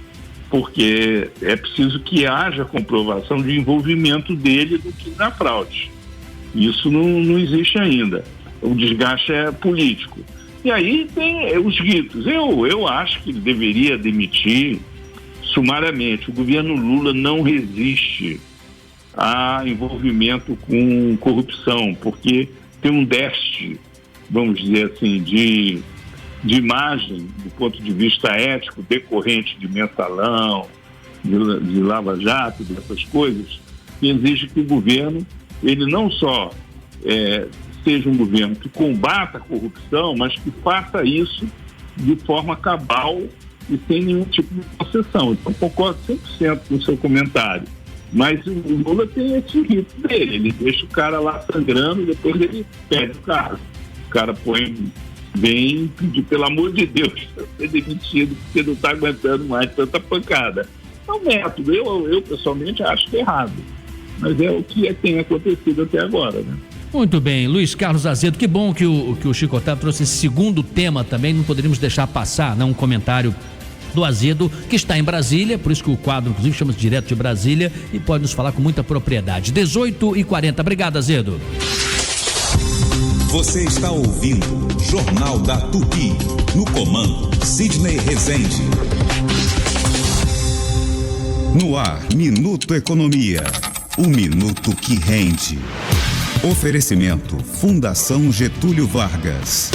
porque é preciso que haja comprovação de envolvimento dele na fraude. Isso não existe ainda. O desgaste é político. E aí tem os ritos. Eu acho que ele deveria demitir sumariamente. O governo Lula não resiste a envolvimento com corrupção, porque tem um déficit, vamos dizer assim, de imagem, do ponto de vista ético, decorrente de mensalão, de lava-jato, dessas coisas, que exige que o governo, ele não só seja um governo que combata a corrupção, mas que faça isso de forma cabal e sem nenhum tipo de concessão. Então, concordo 100% com o seu comentário. Mas o Lula tem esse rito dele, ele deixa o cara lá sangrando e depois ele perde o cargo. O cara vem pedir, pelo amor de Deus, para ser demitido, porque não está aguentando mais tanta pancada. É um método, eu pessoalmente acho que é errado, mas é o que tem acontecido até agora, né? Muito bem, Luiz Carlos Azedo, que bom que o Chico Otávio trouxe esse segundo tema também, não poderíamos deixar passar, um comentário do Azedo, que está em Brasília, por isso que o quadro, inclusive, chama-se Direto de Brasília, e pode nos falar com muita propriedade. 18h40, obrigado, Azedo. Você está ouvindo Jornal da Tupi, no comando Sidney Rezende. No ar, Minuto Economia, o minuto que rende. Oferecimento Fundação Getúlio Vargas.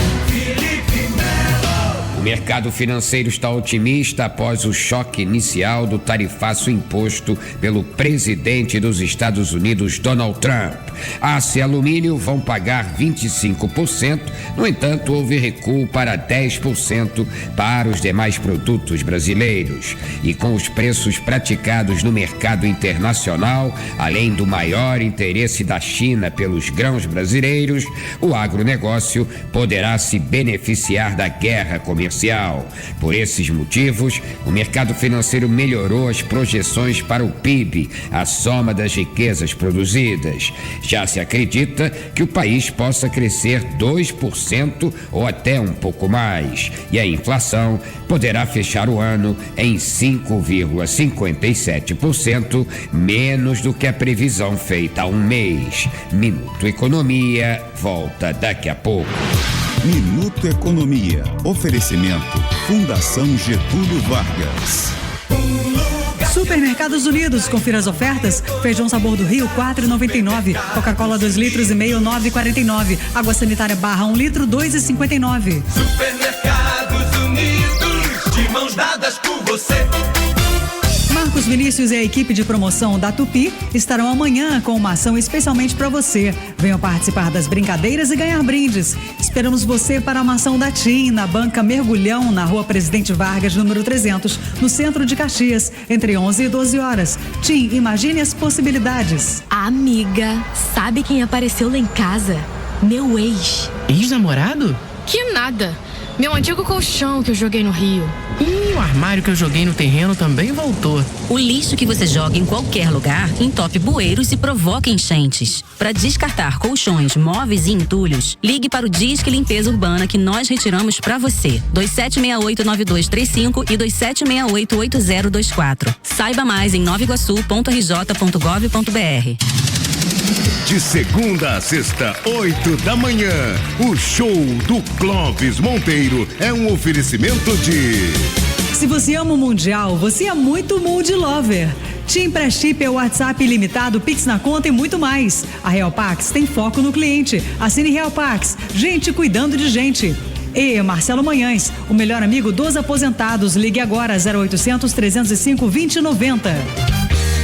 O mercado financeiro está otimista após o choque inicial do tarifaço imposto pelo presidente dos Estados Unidos, Donald Trump. Aço e alumínio vão pagar 25%, no entanto, houve recuo para 10% para os demais produtos brasileiros. E com os preços praticados no mercado internacional, além do maior interesse da China pelos grãos brasileiros, o agronegócio poderá se beneficiar da guerra comercial. Por esses motivos, o mercado financeiro melhorou as projeções para o PIB, a soma das riquezas produzidas. Já se acredita que o país possa crescer 2% ou até um pouco mais, e a inflação poderá fechar o ano em 5,57%, menos do que a previsão feita há um mês. Minuto Economia volta daqui a pouco. Minuto Economia. Oferecimento Fundação Getúlio Vargas. Supermercados Unidos, confira as ofertas. Feijão Sabor do Rio, R$4,99. Coca-Cola 2 litros e meio, R$9,49. Água sanitária barra 1 litro, R$2,59. Supermercados Unidos, de mãos dadas por você. Marcos Vinícius e a equipe de promoção da Tupi estarão amanhã com uma ação especialmente para você. Venham participar das brincadeiras e ganhar brindes. Esperamos você para uma ação da TIM na Banca Mergulhão, na Rua Presidente Vargas, número 300, no centro de Caxias, entre 11 e 12 horas. TIM, imagine as possibilidades. Amiga, sabe quem apareceu lá em casa? Meu ex. Ex-namorado? Que nada. Meu antigo colchão que eu joguei no rio. O armário que eu joguei no terreno também voltou. O lixo que você joga em qualquer lugar entope bueiros e provoca enchentes. Para descartar colchões, móveis e entulhos, ligue para o Disque Limpeza Urbana que nós retiramos para você. 2768-9235 e 2768-8024. Saiba mais em novaiguaçu.rj.gov.br. De segunda a sexta, 8 da manhã, o show do Clóvis Monteiro é um oferecimento de... Se você ama o Mundial, você é muito Mundi Lover. TIM Pré-Chip é o WhatsApp ilimitado, Pix na conta e muito mais. A Real Pax tem foco no cliente. Assine Real Pax, gente cuidando de gente. E Marcelo Manhães, o melhor amigo dos aposentados. Ligue agora, 0800 305 2090.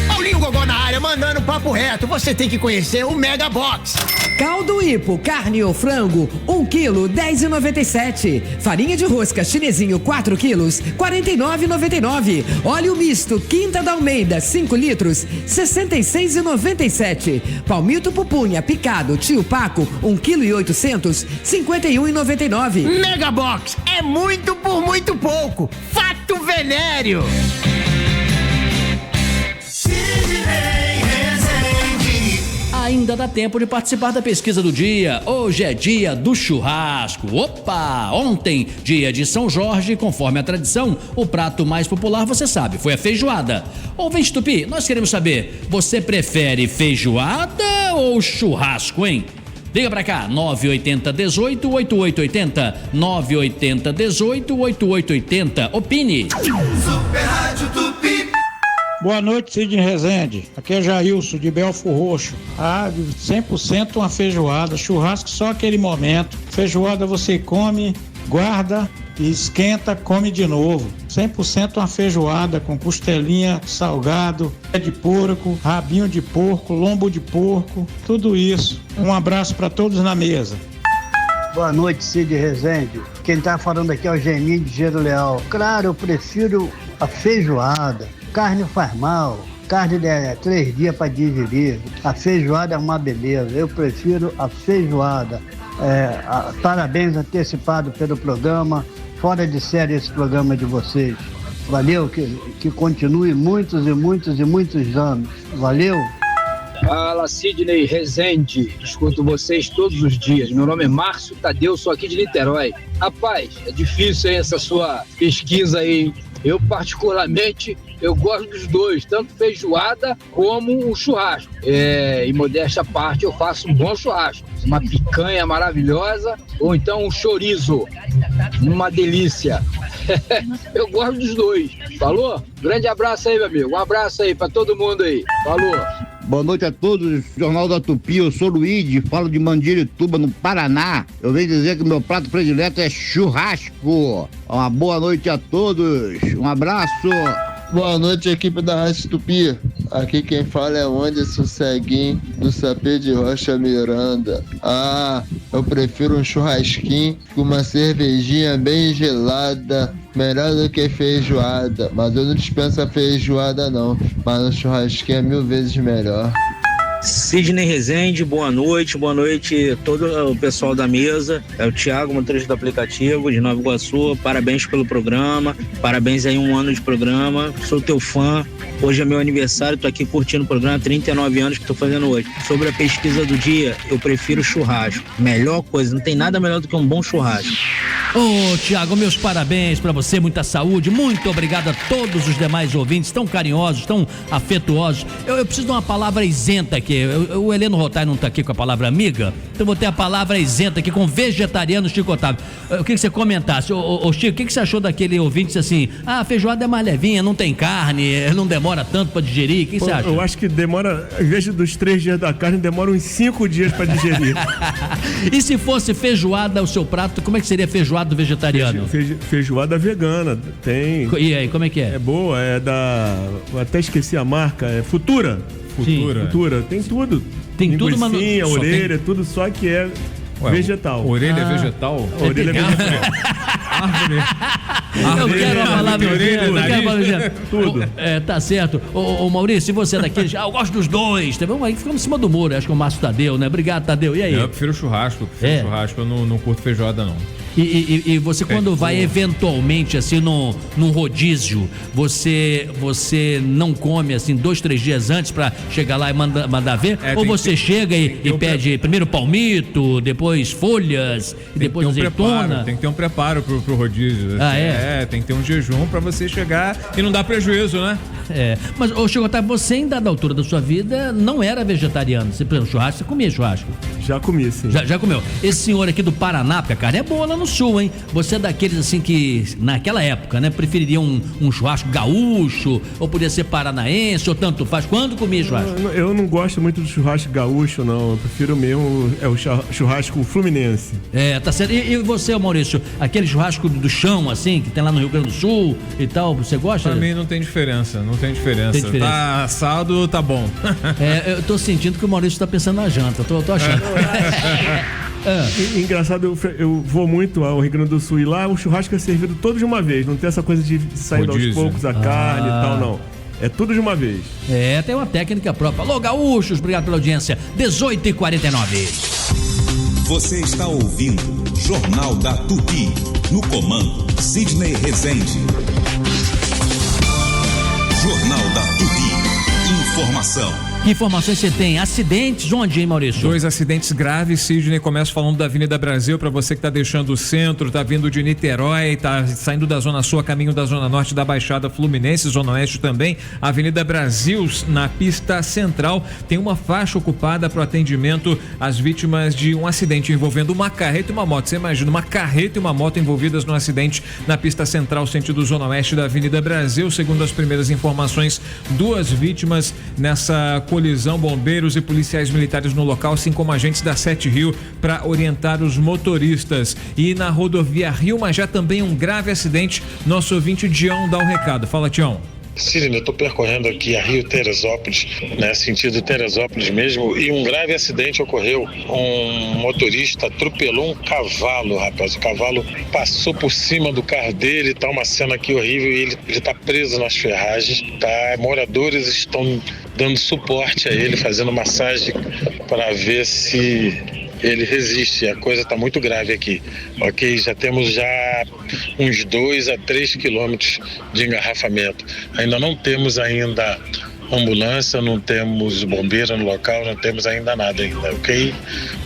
Paulinho Gogó na área, mandando papo reto. Você tem que conhecer o Mega Box. Caldo Ipo, carne ou frango, 1 quilo, 10,97. Farinha de rosca chinesinho, 4 quilos, 49,99. Óleo misto, Quinta da Almeida, 5 litros, 66,97. Palmito pupunha, picado, tio Paco, 1 quilo e 800, 51,99. Mega Box, é muito por muito pouco. Fato venéreo. Ainda dá tempo de participar da pesquisa do dia. Hoje é dia do churrasco. Opa! Ontem, dia de São Jorge, conforme a tradição, o prato mais popular, você sabe, foi a feijoada. Ouvinte Tupi, nós queremos saber, você prefere feijoada ou churrasco, hein? Liga pra cá, 980-18-8880, 980-18-8880, opine. Super Rádio Tupi. Boa noite, Sidney Rezende. Aqui é Jailson, de Belfo Roxo. 100% uma feijoada, churrasco só aquele momento. Feijoada você come, guarda e esquenta, come de novo. 100% uma feijoada com costelinha, salgado, pé de porco, rabinho de porco, lombo de porco, tudo isso. Um abraço para todos na mesa. Boa noite, Cid Rezende. Quem tá falando aqui é o Geninho de Gero Leal. Claro, eu prefiro a feijoada. Carne faz mal, carne é 3 dias para digerir. A feijoada é uma beleza, eu prefiro a feijoada. Parabéns antecipado pelo programa, fora de série esse programa de vocês. Valeu, que continue muitos e muitos e muitos anos. Valeu. Fala, Sidney Rezende, escuto vocês todos os dias. Meu nome é Márcio Tadeu, sou aqui de Niterói. Rapaz, é difícil hein, essa sua pesquisa aí. Eu particularmente, eu gosto dos dois, tanto feijoada como o churrasco. E modéstia à parte, eu faço um bom churrasco. Uma picanha maravilhosa ou então um chorizo, uma delícia. Eu gosto dos dois. Falou? Grande abraço aí, meu amigo. Um abraço aí pra todo mundo aí. Falou. Boa noite a todos, Jornal da Tupi, eu sou Luigi, falo de Mandirituba, no Paraná. Eu venho dizer que o meu prato predileto é churrasco. Uma boa noite a todos, um abraço. Boa noite, equipe da Rádio Tupi. Aqui quem fala é o Anderson Seguin, do Sapê de Rocha Miranda. Eu prefiro um churrasquinho com uma cervejinha bem gelada, melhor do que feijoada. Mas eu não dispenso a feijoada não, mas o churrasquinho é 1000 vezes melhor. Sidney Rezende, boa noite a todo o pessoal da mesa. É o Thiago, motorista do aplicativo de Nova Iguaçu. Parabéns pelo programa, parabéns aí, 1 ano de programa. Sou teu fã. Hoje é meu aniversário, tô aqui curtindo o programa, 39 anos que tô fazendo hoje. Sobre a pesquisa do dia, eu prefiro churrasco. Melhor coisa, não tem nada melhor do que um bom churrasco. Ô, Tiago, meus parabéns pra você, muita saúde, muito obrigado a todos os demais ouvintes, tão carinhosos, tão afetuosos. Eu preciso de uma palavra isenta aqui, o Heleno Rotai não tá aqui com a palavra amiga, então vou ter a palavra isenta aqui com vegetariano Chico Otávio. Eu queria que você comentasse, ô Chico, o que você achou daquele ouvinte que disse assim, a feijoada é mais levinha, não tem carne, não demora tanto pra digerir, o que você acha? Eu acho que demora, ao invés dos 3 dias da carne, demora uns 5 dias pra digerir. E se fosse feijoada o seu prato, como é que seria feijoada do vegetariano? Feijoada vegana, tem. E aí, como é que é? É boa, é da... Eu até esqueci a marca, é Futura. Futura, tem tudo. Tem tudo, mas não... orelha, tudo, só que é vegetal. Orelha é vegetal? Orelha é vegetal. Eu quero a palavra orelha, tudo. Tá certo. Ô Maurício, se você é daqueles, eu gosto dos dois, tá bom? Aí ficamos em cima do muro, acho que o Márcio Tadeu, né? Obrigado, Tadeu. E aí? Eu prefiro churrasco, eu não curto feijoada, não. E você quando vai eventualmente assim num rodízio, você não come assim 2-3 dias antes pra chegar lá e mandar ver? Ou você chega e pede primeiro palmito, depois folhas e depois azeitona? Tem que ter um preparo pro rodízio. Tem que ter um jejum pra você chegar e não dar prejuízo, né? Mas, Chicotai, você ainda da altura da sua vida não era vegetariano. Você, por exemplo, churrasco, você comia churrasco? Já comi, sim. Já comeu. Esse senhor aqui do Paraná, porque a carne é boa lá no sul, hein? Você é daqueles assim que, naquela época, né, preferia um churrasco gaúcho, ou podia ser paranaense, ou tanto faz. Quando comia churrasco? Eu não gosto muito do churrasco gaúcho, não. Eu prefiro mesmo o churrasco fluminense. Tá certo. E você, Maurício, aquele churrasco do chão, assim, que tem lá no Rio Grande do Sul e tal, você gosta? Pra mim não tem diferença, Tá assado, tá bom. Eu tô sentindo que o Maurício tá pensando na janta, tô achando. Engraçado, eu vou muito ao Rio Grande do Sul e lá o churrasco é servido todo de uma vez, não tem essa coisa de sair aos poucos a carne e tal, não. É tudo de uma vez. Tem uma técnica própria. Alô, gaúchos, obrigado pela audiência. 18h49. Você está ouvindo Jornal da Tupi. No comando, Sidney Rezende. Jornal da Tupi. Informação. Que informações você tem? Acidentes onde, hein, Maurício? 2 acidentes graves, Sidney. Começo falando da Avenida Brasil, para você que tá deixando o centro, tá vindo de Niterói, tá saindo da Zona Sul, a caminho da Zona Norte da Baixada Fluminense, Zona Oeste também. Avenida Brasil, na pista central, tem uma faixa ocupada para o atendimento às vítimas de um acidente envolvendo uma carreta e uma moto. Você imagina, uma carreta e uma moto envolvidas no acidente na pista central, sentido Zona Oeste da Avenida Brasil. Segundo as primeiras informações, 2 vítimas nessa colisão, bombeiros e policiais militares no local, assim como agentes da 7 Rio para orientar os motoristas. E na rodovia Rio Magé também um grave acidente. Nosso ouvinte Dião dá o recado. Fala, Tião. Sidney, eu estou percorrendo aqui a Rio Teresópolis, né, sentido Teresópolis mesmo, e um grave acidente ocorreu. Um motorista atropelou um cavalo, rapaz. O cavalo passou por cima do carro dele, tá uma cena aqui horrível, e ele está preso nas ferragens, tá? Moradores estão dando suporte a ele, fazendo massagem para ver se ele resiste. A coisa está muito grave aqui. Ok, já temos uns 2 a 3 quilômetros de engarrafamento. Ainda não temos ambulância, não temos bombeiro no local, não temos ainda nada ainda, ok?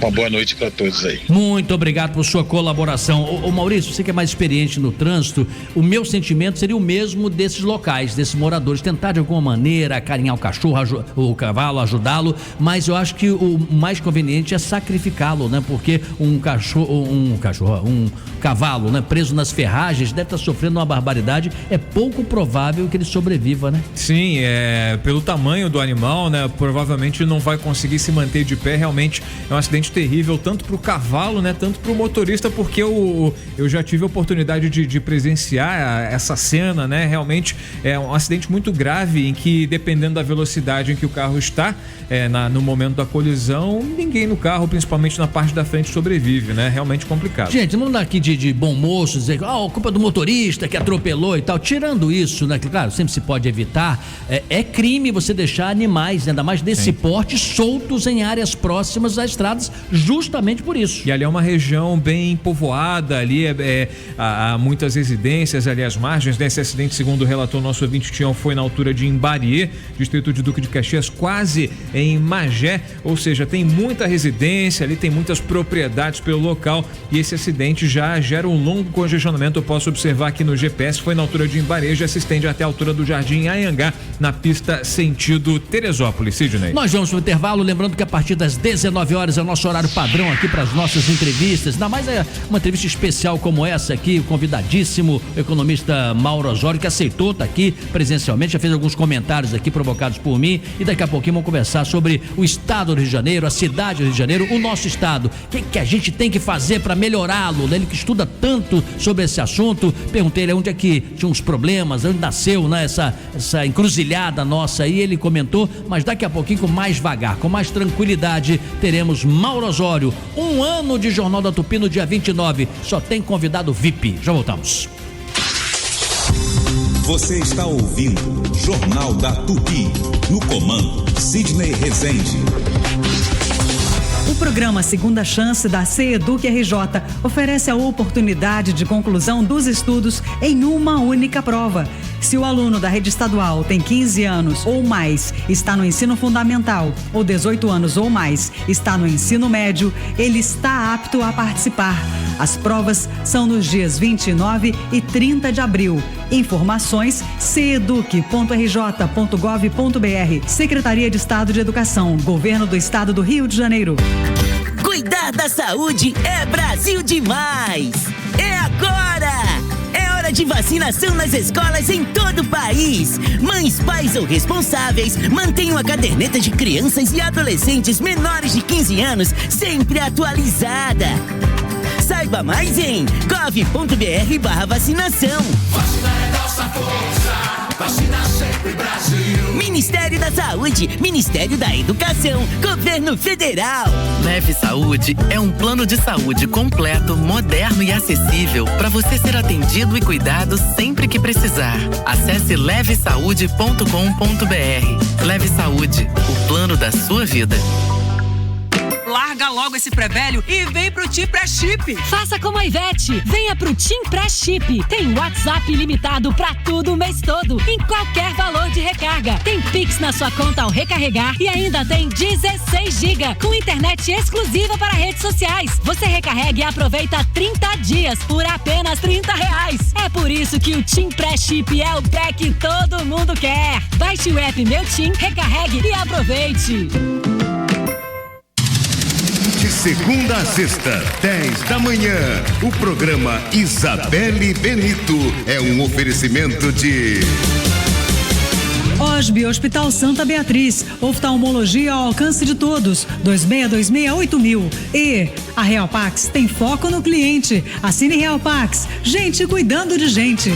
Uma boa noite para todos aí. Muito obrigado por sua colaboração. Ô Maurício, você que é mais experiente no trânsito, o meu sentimento seria o mesmo desses locais, desses moradores, tentar de alguma maneira acarinhar o cachorro, o cavalo, ajudá-lo, mas eu acho que o mais conveniente é sacrificá-lo, né? Porque um cavalo, né, preso nas ferragens, deve estar sofrendo uma barbaridade, é pouco provável que ele sobreviva, né? Sim, pelo tamanho do animal, né, provavelmente não vai conseguir se manter de pé. Realmente é um acidente terrível, tanto para o cavalo, né, tanto para o motorista, porque eu já tive a oportunidade de presenciar essa cena, né? Realmente é um acidente muito grave, em que, dependendo da velocidade em que o carro está, no momento da colisão, ninguém no carro, principalmente na parte da frente, sobrevive, né? Realmente complicado. Gente, não dá aqui de bom moço dizer, culpa do motorista que atropelou e tal. Tirando isso, né? Claro, sempre se pode evitar. É crime você deixar animais, ainda mais desse porte, soltos em áreas próximas às estradas, justamente por isso. E ali é uma região bem povoada, ali há muitas residências ali às margens desse acidente. Segundo relatou nosso ouvinte Tião, foi na altura de Imbariê, distrito de Duque de Caxias, quase em Magé, ou seja, tem muita residência ali, tem muitas propriedades pelo local, e esse acidente já gera um longo congestionamento. Eu posso observar aqui no GPS, foi na altura de Imbariê, já se estende até a altura do Jardim Anhangá, na pista sentido Teresópolis. Sidney. Nós vamos para o intervalo, lembrando que a partir das 19 horas é o nosso horário padrão aqui para as nossas entrevistas, ainda mais uma entrevista especial como essa aqui, o convidadíssimo o economista Mauro Osório, que aceitou estar aqui presencialmente, já fez alguns comentários aqui provocados por mim, e daqui a pouquinho vamos conversar sobre o estado do Rio de Janeiro, a cidade do Rio de Janeiro, o nosso estado, o que a gente tem que fazer para melhorá-lo, né? Ele que estuda tanto sobre esse assunto. Perguntei ele onde é que tinha uns problemas, onde nasceu, né, essa encruzilhada nossa aí. Ele comentou, mas daqui a pouquinho, com mais vagar, com mais tranquilidade, teremos Mauro Osório, 1 ano de Jornal da Tupi no dia 29. Só tem convidado VIP. Já voltamos. Você está ouvindo Jornal da Tupi. No comando, Sidney Rezende. O programa Segunda Chance da CEDUC RJ oferece a oportunidade de conclusão dos estudos em uma única prova. Se o aluno da rede estadual tem 15 anos ou mais, está no ensino fundamental, ou 18 anos ou mais, está no ensino médio, ele está apto a participar. As provas são nos dias 29 e 30 de abril. Informações ceduc.rj.gov.br. Secretaria de Estado de Educação, Governo do Estado do Rio de Janeiro. Cuidar da saúde é Brasil demais! É agora! É hora de vacinação nas escolas em todo o país. Mães, pais ou responsáveis mantenham a caderneta de crianças e adolescentes menores de 15 anos sempre atualizada. Saiba mais em gov.br/vacinação. Vacina é nossa força, vacina sempre Brasil. Ministério da Saúde, Ministério da Educação, Governo Federal. Leve Saúde é um plano de saúde completo, moderno e acessível para você ser atendido e cuidado sempre que precisar. Acesse levesaude.com.br. Leve Saúde, o plano da sua vida. Larga logo esse pré-velho e vem pro Tim Pré-Chip. Faça como a Ivete, venha pro Tim Pré-Chip. Tem WhatsApp ilimitado pra tudo o mês todo, em qualquer valor de recarga. Tem Pix na sua conta ao recarregar e ainda tem 16 GB com internet exclusiva para redes sociais. Você recarrega e aproveita 30 dias por apenas R$30. É por isso que o Tim Pré-Chip é o pré que todo mundo quer. Baixe o app Meu Tim, recarregue e aproveite. De segunda a sexta, 10 da manhã, o programa Isabelle Benito é um oferecimento de... OSB, Hospital Santa Beatriz, oftalmologia ao alcance de todos, 26268000. E a Real Pax tem foco no cliente. Assine Real Pax, gente cuidando de gente.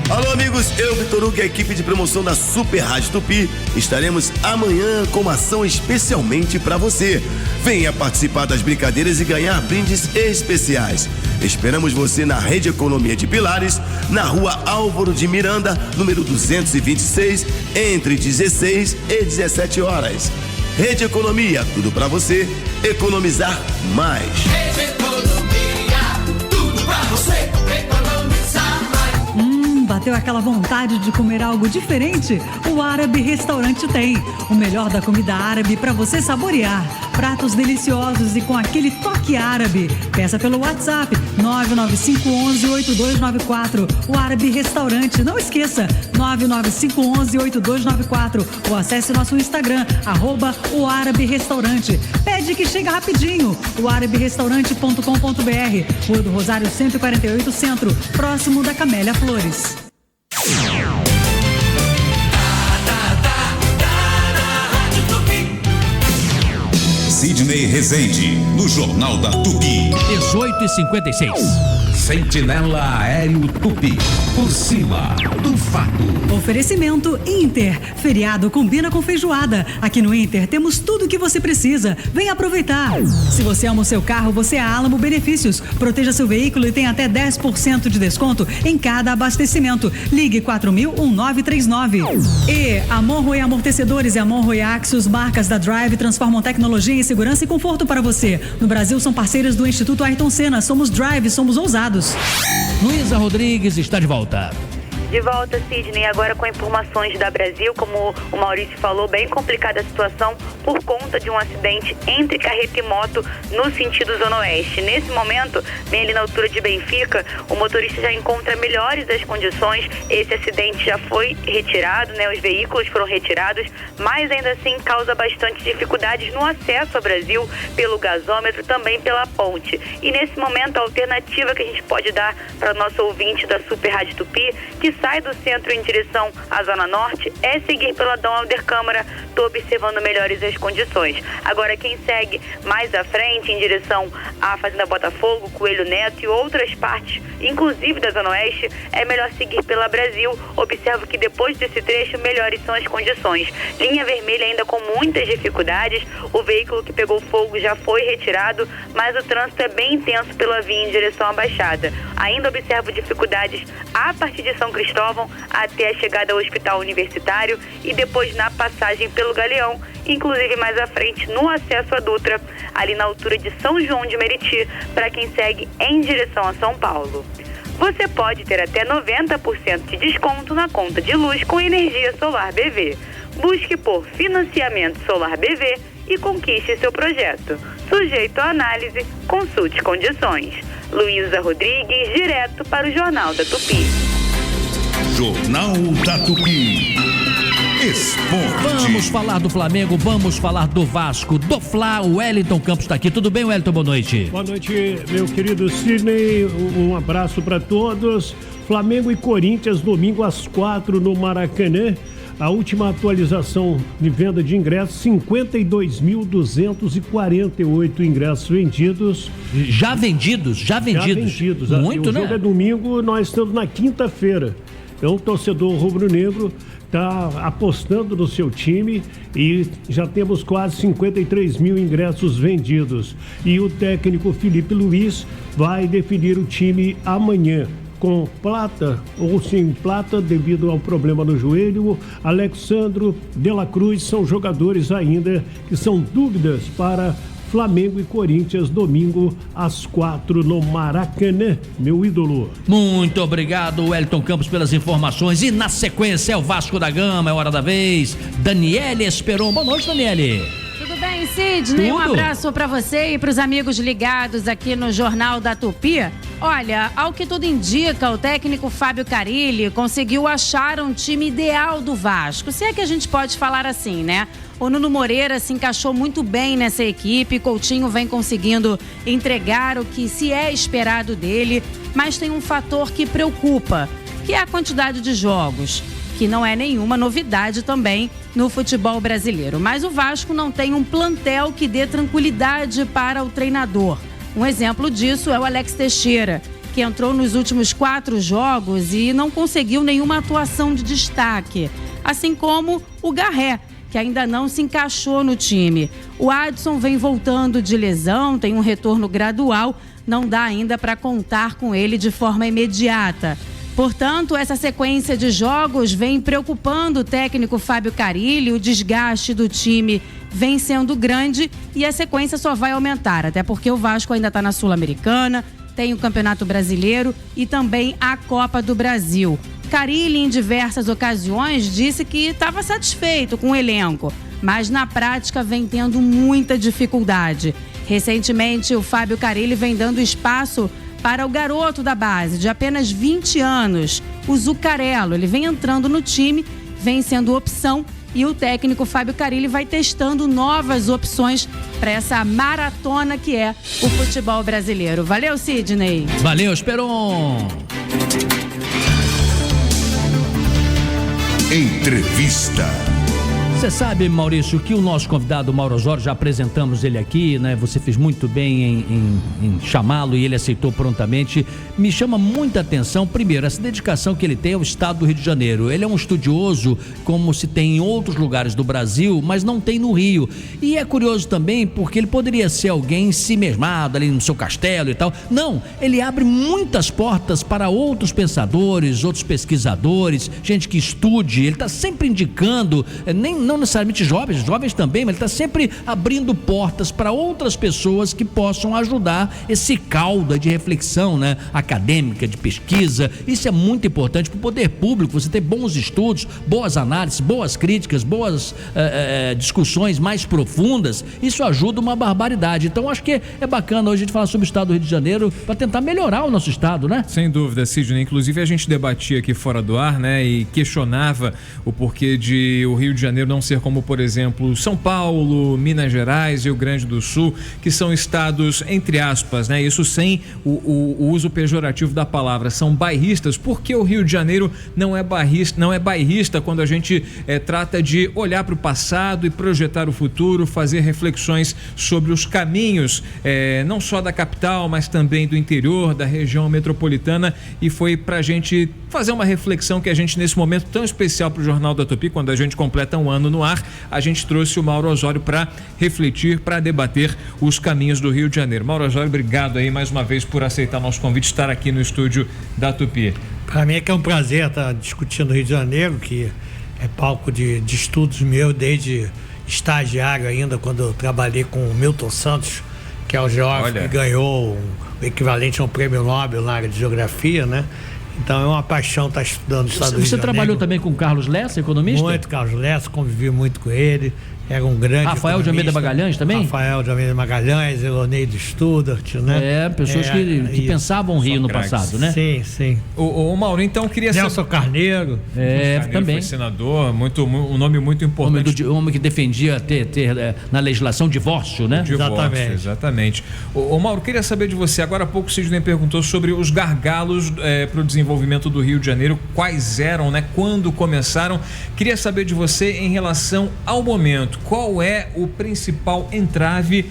Alô amigos, eu, Vitor Hugo e a equipe de promoção da Super Rádio Tupi estaremos amanhã com uma ação especialmente para você. Venha participar das brincadeiras e ganhar brindes especiais. Esperamos você na Rede Economia de Pilares, na Rua Álvaro de Miranda, número 226, entre 16 e 17 horas. Rede Economia, tudo para você economizar mais. Rede Economia, tudo pra você economizar mais. Bateu aquela vontade de comer algo diferente? O Árabe Restaurante tem. O melhor da comida árabe para você saborear. Pratos deliciosos e com aquele toque árabe. Peça pelo WhatsApp 995118294. O Árabe Restaurante. Não esqueça, 995118294. Ou acesse nosso Instagram, @o Árabe Restaurante. Pede que chega rapidinho. O araberestaurante.com.br. Rua do Rosário 148 Centro, próximo da Camélia Flores. Sidney Rezende, no Jornal da Tupi. 18h56. Sentinela Aéreo Tupi. Por cima do fato. Oferecimento Inter. Feriado combina com feijoada. Aqui no Inter temos tudo o que você precisa. Vem aproveitar. Se você ama o seu carro, você é a Alamo Benefícios. Proteja seu veículo e tem até 10% de desconto em cada abastecimento. Ligue 4000-1939. E a Monroe Amortecedores e a Monroe Axios, marcas da Drive, transformam tecnologia em segurança e conforto para você. No Brasil são parceiras do Instituto Ayrton Senna. Somos Drive, somos ousados. Luísa Rodrigues está de volta. De volta, Sidney, agora com informações da Brasil, como o Maurício falou, bem complicada a situação por conta de um acidente entre carreta e moto no sentido Zona Oeste. Nesse momento, bem ali na altura de Benfica, o motorista já encontra melhores das condições. Esse acidente já foi retirado, os veículos foram retirados, mas ainda assim causa bastante dificuldades no acesso ao Brasil pelo gasômetro, também pela ponte. E nesse momento, a alternativa que a gente pode dar para o nosso ouvinte da Super Rádio Tupi, que sai do centro em direção à Zona Norte, é seguir pela Dom Helder Câmara. Estou observando melhores as condições. Agora, quem segue mais à frente em direção à Fazenda Botafogo, Coelho Neto e outras partes, inclusive da Zona Oeste, é melhor seguir pela Brasil. Observo que depois desse trecho, melhores são as condições. Linha vermelha ainda com muitas dificuldades. O veículo que pegou fogo já foi retirado, mas o trânsito é bem intenso pela via em direção à Baixada. Ainda observo dificuldades a partir de São Cristóvão, Cristóvão até a chegada ao Hospital Universitário e depois na passagem pelo Galeão, inclusive mais à frente no acesso à Dutra, ali na altura de São João de Meriti, para quem segue em direção a São Paulo. Você pode ter até 90% de desconto na conta de luz com energia solar BV. Busque por Financiamento Solar BV e conquiste seu projeto. Sujeito à análise, consulte condições. Luísa Rodrigues, direto para o Jornal da Tupi. Jornal da Tupi. Esporte. Vamos falar do Flamengo, vamos falar do Vasco, do Fla. O Wellington Campos está aqui. Tudo bem, Wellington? Boa noite. Boa noite, meu querido Sidney. Um abraço para todos. Flamengo e Corinthians, domingo às 4 no Maracanã. A última atualização de venda de ingressos, 52.248 ingressos vendidos. Já vendidos? Muito, né? O jogo é domingo, nós estamos na quinta-feira. Então o torcedor rubro-negro está apostando no seu time e já temos quase 53 mil ingressos vendidos. E o técnico Felipe Luiz vai definir o time amanhã, com Plata ou sem Plata devido ao problema no joelho. Alexandro de la Cruz são jogadores ainda que são dúvidas para Flamengo e Corinthians, domingo às 4 no Maracanã, meu ídolo. Muito obrigado, Wellington Campos, pelas informações. E na sequência é o Vasco da Gama, é hora da vez. Daniele Esperon. Boa noite, Daniele. Tudo bem, Sidney? Um abraço para você e para os amigos ligados aqui no Jornal da Tupi. Olha, ao que tudo indica, o técnico Fábio Carille conseguiu achar um time ideal do Vasco. Se é que a gente pode falar assim, né? O Nuno Moreira se encaixou muito bem nessa equipe, Coutinho vem conseguindo entregar o que se é esperado dele, mas tem um fator que preocupa, que é a quantidade de jogos, que não é nenhuma novidade também no futebol brasileiro. Mas o Vasco não tem um plantel que dê tranquilidade para o treinador. Um exemplo disso é o Alex Teixeira, que entrou nos últimos 4 jogos e não conseguiu nenhuma atuação de destaque. Assim como o Garré, que ainda não se encaixou no time. O Adson vem voltando de lesão, tem um retorno gradual, não dá ainda para contar com ele de forma imediata. Portanto, essa sequência de jogos vem preocupando o técnico Fábio Carille, o desgaste do time vem sendo grande e a sequência só vai aumentar, até porque o Vasco ainda está na Sul-Americana, tem o Campeonato Brasileiro e também a Copa do Brasil. Carille, em diversas ocasiões, disse que estava satisfeito com o elenco, mas na prática vem tendo muita dificuldade. Recentemente, o Fábio Carille vem dando espaço para o garoto da base, de apenas 20 anos, o Zuccarello. Ele vem entrando no time, vem sendo opção e o técnico Fábio Carille vai testando novas opções para essa maratona que é o futebol brasileiro. Valeu, Sidney. Valeu, Esperon. Entrevista. Você sabe, Maurício, que o nosso convidado Mauro Osório, já apresentamos ele aqui, né? Você fez muito bem em chamá-lo e ele aceitou prontamente. Me chama muita atenção, primeiro, essa dedicação que ele tem ao estado do Rio de Janeiro. Ele é um estudioso, como se tem em outros lugares do Brasil, mas não tem no Rio. E é curioso também porque ele poderia ser alguém si mesmado ali no seu castelo e tal. Não, ele abre muitas portas para outros pensadores, outros pesquisadores, gente que estude. Ele está sempre indicando, não necessariamente jovens também, mas ele está sempre abrindo portas para outras pessoas que possam ajudar esse caldo de reflexão, né, acadêmica, de pesquisa. Isso é muito importante para o poder público, você ter bons estudos, boas análises, boas críticas, boas discussões mais profundas. Isso ajuda uma barbaridade. Então acho que é bacana hoje a gente falar sobre o estado do Rio de Janeiro para tentar melhorar o nosso estado, né? Sem dúvida, Sidney. Inclusive a gente debatia aqui fora do ar, né, e questionava o porquê de o Rio de Janeiro não ser como, por exemplo, São Paulo, Minas Gerais, Rio Grande do Sul, que são estados, entre aspas, né? Isso sem o uso pejorativo da palavra, são bairristas. Porque o Rio de Janeiro não é bairrista quando a gente trata de olhar para o passado e projetar o futuro, fazer reflexões sobre os caminhos, não só da capital, mas também do interior, da região metropolitana. E foi para a gente fazer uma reflexão que a gente, nesse momento tão especial para o Jornal da Tupi, quando a gente completa um ano no ar, a gente trouxe o Mauro Osório para refletir, para debater os caminhos do Rio de Janeiro. Mauro Osório, obrigado aí mais uma vez por aceitar nosso convite, estar aqui no estúdio da Tupi. Para mim é que é um prazer estar discutindo o Rio de Janeiro, que é palco de estudos meu desde estagiário ainda, quando eu trabalhei com o Milton Santos, que é o geógrafo que ganhou o equivalente a um prêmio Nobel na área de geografia, né? Então é uma paixão estar estudando o estado do Rio de Janeiro. Você trabalhou também com o Carlos Lessa, economista? Muito, Carlos Lessa, convivi muito com ele. Era um grande Rafael de Almeida Magalhães também? Rafael de Almeida Magalhães, Eloneide Studart, né? Pessoas que pensavam Rio no passado, né? Sim, sim. O Mauro, então, queria saber... Nelson Carneiro. Também. Foi senador, um nome muito importante. Homem que defendia ter na legislação divórcio, né? Exatamente. O Mauro, queria saber de você, agora há pouco o Sidney perguntou sobre os gargalos para o desenvolvimento do Rio de Janeiro, quais eram, né? Quando começaram. Queria saber de você em relação ao momento. Qual é o principal entrave,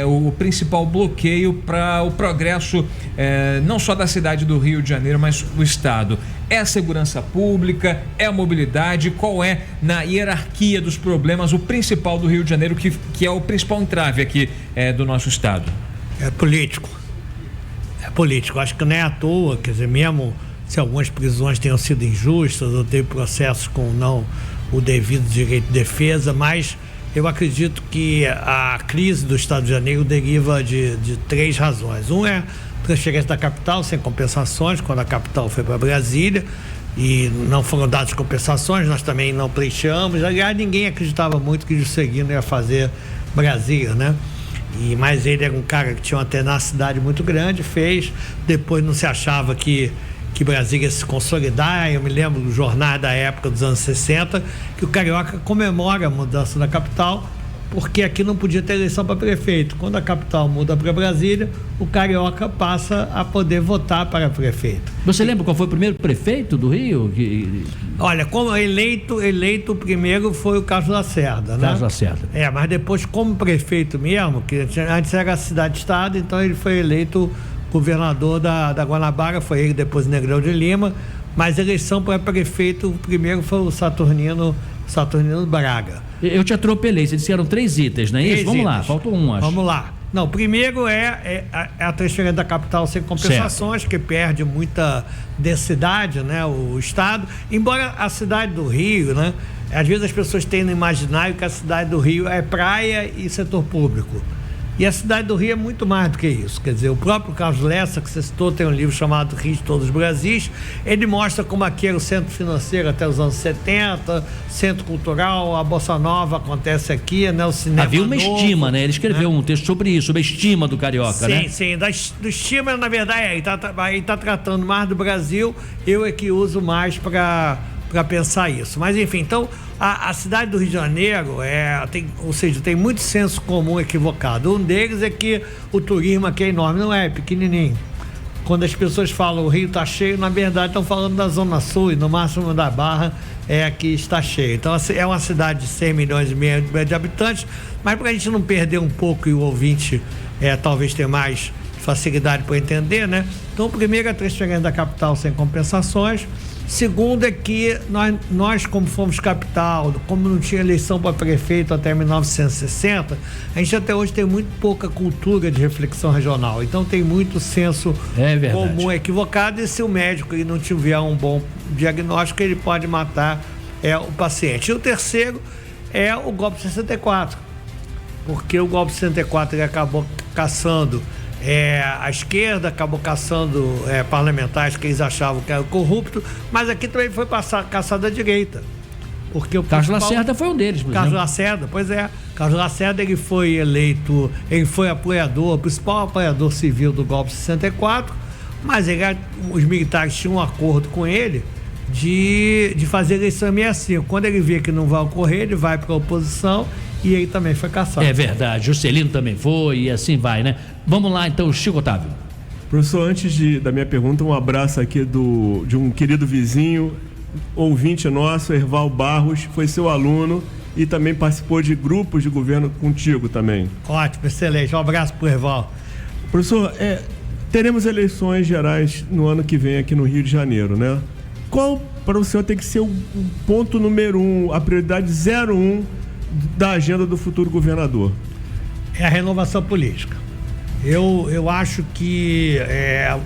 o principal bloqueio para o progresso não só da cidade do Rio de Janeiro, mas do estado? É a segurança pública? É a mobilidade? Qual é, na hierarquia dos problemas, o principal do Rio de Janeiro, que é o principal entrave aqui do nosso estado? É político. Acho que não é à toa, quer dizer, mesmo se algumas prisões tenham sido injustas ou teve processos com não o devido direito de defesa, mas eu acredito que a crise do Estado de Janeiro deriva de 3 razões. Um é a transferência da capital sem compensações, quando a capital foi para Brasília e não foram dadas compensações, nós também não pleiteamos. Aliás, ninguém acreditava muito que o Juscelino ia fazer Brasília, né? Mas ele era um cara que tinha uma tenacidade muito grande, fez, depois não se achava que Brasília ia se consolidar. Eu me lembro dos jornais da época dos anos 60, que o Carioca comemora a mudança da capital, porque aqui não podia ter eleição para prefeito. Quando a capital muda para Brasília, o Carioca passa a poder votar para prefeito. Você lembra qual foi o primeiro prefeito do Rio? Olha, como eleito o primeiro foi o Carlos Lacerda, né? Carlos Lacerda. Mas depois como prefeito mesmo, que antes era cidade-estado, então ele foi eleito governador da Guanabara, foi ele, depois Negrão de Lima, mas a eleição para prefeito, o primeiro foi o Saturnino Braga. Eu te atropelei, você disse que eram 3 itens, não é isso? Vamos lá, falta um, acho. Vamos lá. Não, o primeiro é a transferência da capital sem compensações, certo, que perde muita densidade, né, o estado, embora a cidade do Rio, né, às vezes as pessoas têm no imaginário que a cidade do Rio é praia e setor público. E a cidade do Rio é muito mais do que isso. Quer dizer, o próprio Carlos Lessa, que você citou, tem um livro chamado Rio de Todos os Brasis. Ele mostra como aqui era o centro financeiro até os anos 70, centro cultural, a Bossa Nova acontece aqui, né? O cinema havia uma novo, estima, né? Ele escreveu um texto sobre isso, sobre a estima do carioca, né? Sim, do estima, na verdade, ele está tratando mais do Brasil, eu é que uso mais para pensar isso. Mas enfim, então a cidade do Rio de Janeiro tem muito senso comum equivocado. Um deles é que o turismo aqui é enorme, não é pequenininho. Quando as pessoas falam o Rio está cheio, na verdade estão falando da Zona Sul, e no máximo da Barra que está cheio. Então é uma cidade de 100 milhões e meio de habitantes, mas para a gente não perder um pouco e o ouvinte talvez ter mais facilidade para entender, né? Então, primeiro, a transferência da capital sem compensações. Segundo é que nós como fomos capital, como não tinha eleição para prefeito até 1960, a gente até hoje tem muito pouca cultura de reflexão regional. Então tem muito senso comum equivocado, e se o médico não tiver um bom diagnóstico, ele pode matar o paciente. E o terceiro é o golpe de 64, porque o golpe de 64 ele acabou caçando a esquerda, acabou caçando parlamentares que eles achavam que eram corruptos, mas aqui também foi caçada a direita. Porque o Carlos Lacerda foi um deles, por Carlos Lacerda, pois é. Carlos Lacerda, ele foi eleito, ele foi apoiador, o principal apoiador civil do golpe de 64, mas os militares tinham um acordo com ele de fazer eleição em 65. Quando ele vê que não vai ocorrer, ele vai para a oposição e ele também foi caçado. É verdade, Juscelino também foi e assim vai, né? Vamos lá então, Chico Otávio. Professor, antes da minha pergunta, um abraço aqui de um querido vizinho, ouvinte nosso, Erval Barros, foi seu aluno e também participou de grupos de governo contigo também. Ótimo, excelente, um abraço pro Erval. Professor, teremos eleições gerais no ano que vem aqui no Rio de Janeiro, né? Qual para o senhor tem que ser o ponto número 1, a prioridade 01 da agenda do futuro governador? É a renovação política. Eu acho que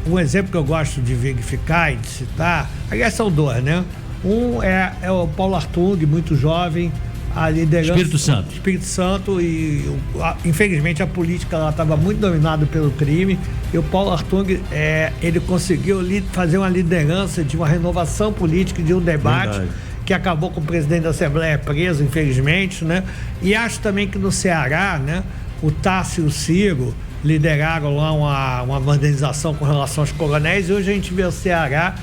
um exemplo que eu gosto de verificar e de citar, aliás, são dois, né? Um é o Paulo Artung, muito jovem, a liderança... Espírito Santo e, infelizmente, a política estava muito dominada pelo crime e o Paulo Artung, ele conseguiu fazer uma liderança de uma renovação política, de um debate... Verdade. Que acabou com o presidente da Assembleia preso, infelizmente, né? E acho também que no Ceará, né? O Tássio e o Ciro lideraram lá uma modernização com relação aos coronéis e hoje a gente vê o Ceará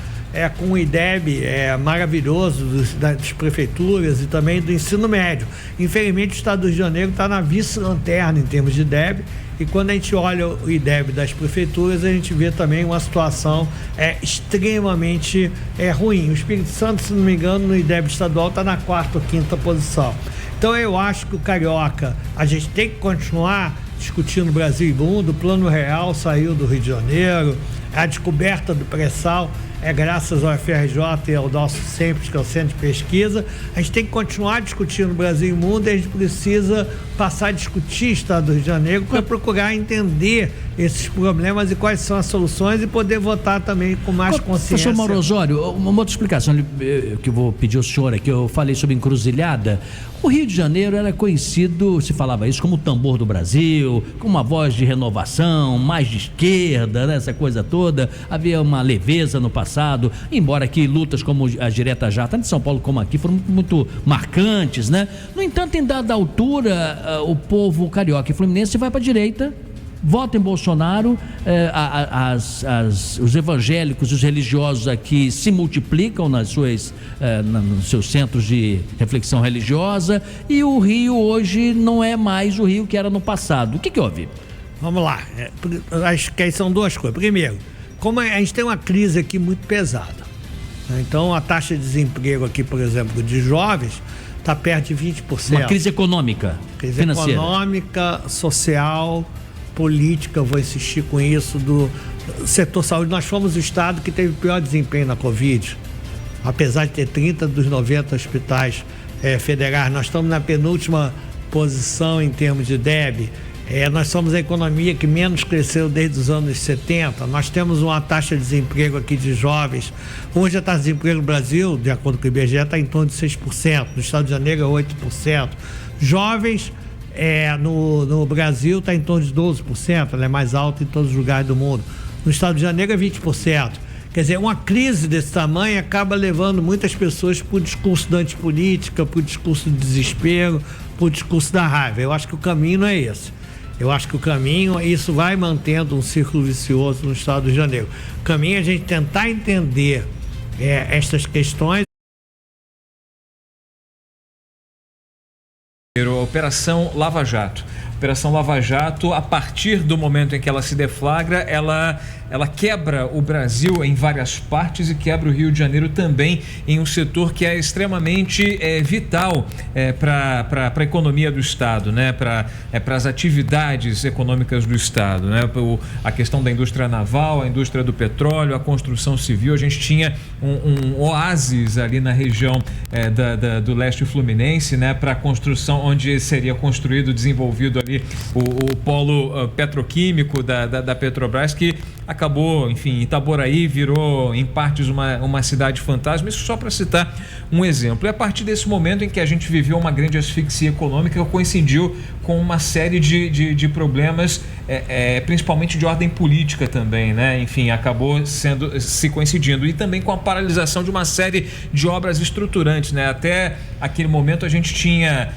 com um IDEB maravilhoso das prefeituras e também do ensino médio. Infelizmente o estado do Rio de Janeiro está na vice-lanterna em termos de IDEB e quando a gente olha o IDEB das prefeituras a gente vê também uma situação extremamente ruim. O Espírito Santo, se não me engano, no IDEB estadual está na 4ª ou 5ª posição. Então eu acho que o Carioca, a gente tem que continuar discutindo Brasil e mundo. O Plano Real saiu do Rio de Janeiro, a descoberta do pré-sal graças ao FRJ e ao nosso CEMPES, que é o Centro de Pesquisa. A gente tem que continuar discutindo Brasil e mundo e a gente precisa passar a discutir o estado do Rio de Janeiro para procurar entender esses problemas e quais são as soluções e poder votar também com mais consciência. Professor Mauro Osório, uma outra explicação que eu vou pedir ao senhor aqui, eu falei sobre encruzilhada. O Rio de Janeiro era conhecido, se falava isso, como o tambor do Brasil, com uma voz de renovação, mais de esquerda, né, essa coisa toda. Havia uma leveza no passado, embora que lutas como a direta já, tanto em São Paulo como aqui, foram muito marcantes, né? No entanto, em dada altura, o povo carioca e fluminense vai para a direita, vota em Bolsonaro, os evangélicos, os religiosos aqui se multiplicam nos seus centros de reflexão religiosa e o Rio hoje não é mais o Rio que era no passado. O que houve? Vamos lá, acho que aí são duas coisas. Primeiro, como a gente tem uma crise aqui muito pesada, né? Então a taxa de desemprego aqui, por exemplo, de jovens está perto de 20%. Uma crise econômica, financeira. Econômica, social, política, vou insistir com isso, do setor saúde. Nós fomos o estado que teve o pior desempenho na Covid, apesar de ter 30 dos 90 hospitais federais. Nós estamos na penúltima posição em termos de DEB. Nós somos a economia que menos cresceu desde os anos 70. Nós temos uma taxa de desemprego aqui de jovens. Hoje a taxa de desemprego no Brasil, de acordo com o IBGE, está em torno de 6%. No estado de Janeiro é 8%. Jovens no Brasil está em torno de 12%, ela é mais alta em todos os lugares do mundo. No estado de Janeiro é 20%. Quer dizer, uma crise desse tamanho acaba levando muitas pessoas para o discurso da antipolítica, para o discurso do desespero, para o discurso da raiva. Eu acho que o caminho não é esse. Eu acho que o caminho, isso vai mantendo um círculo vicioso no estado do Rio de Janeiro. O caminho é a gente tentar entender estas questões. Operação Lava Jato. Operação Lava Jato, a partir do momento em que ela se deflagra, ela quebra o Brasil em várias partes e quebra o Rio de Janeiro também em um setor que é extremamente vital para a economia do Estado, né? Para as atividades econômicas do Estado, né? A questão da indústria naval, a indústria do petróleo, a construção civil. A gente tinha um oásis ali na região do leste fluminense, né? Para a construção, onde seria construído, desenvolvido ali o polo petroquímico da Petrobras, que acabou, enfim, Itaboraí virou em partes uma cidade fantasma. Isso só para citar um exemplo. E a partir desse momento em que a gente viveu uma grande asfixia econômica, coincidiu com uma série de problemas, principalmente de ordem política também, né? Enfim, acabou se coincidindo, e também com a paralisação de uma série de obras estruturantes, né? Até aquele momento a gente tinha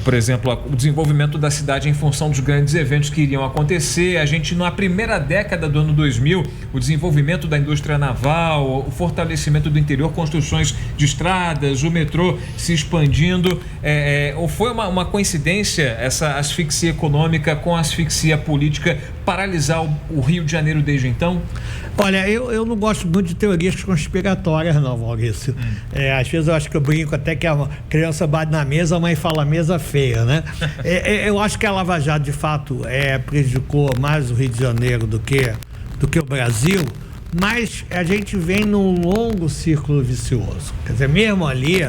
por exemplo, o desenvolvimento da cidade em função dos grandes eventos que iriam acontecer. A gente, na primeira década do ano 2000, o desenvolvimento da indústria naval, o fortalecimento do interior, construções de estradas, o metrô se expandindo. Ou foi uma coincidência essa asfixia econômica com a asfixia política paralisar o Rio de Janeiro desde então? Olha, eu não gosto muito de teorias conspiratórias, não, Maurício. Às vezes eu acho que eu brinco até que a criança bate na mesa, a mãe fala mesa feia, né? Eu acho que a Lava Jato, de fato, prejudicou mais o Rio de Janeiro do que o Brasil, mas a gente vem num longo círculo vicioso. Quer dizer, mesmo ali,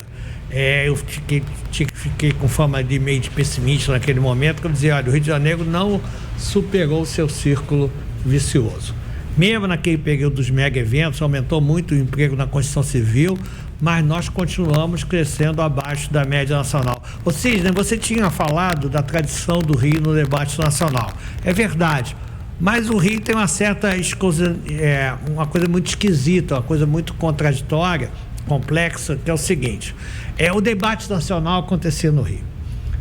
eu fiquei com fama de meio de pessimista naquele momento, que eu dizia, olha, o Rio de Janeiro não superou o seu círculo vicioso. Mesmo naquele período dos mega eventos, aumentou muito o emprego na construção civil, mas nós continuamos crescendo abaixo da média nacional. Ou seja, você tinha falado da tradição do Rio no debate nacional. É verdade, mas o Rio tem uma certa uma coisa muito esquisita, uma coisa muito contraditória, complexa, que é o seguinte: o debate nacional acontecia no Rio.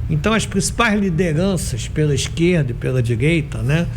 Então as principais lideranças pela esquerda e pela direita, né,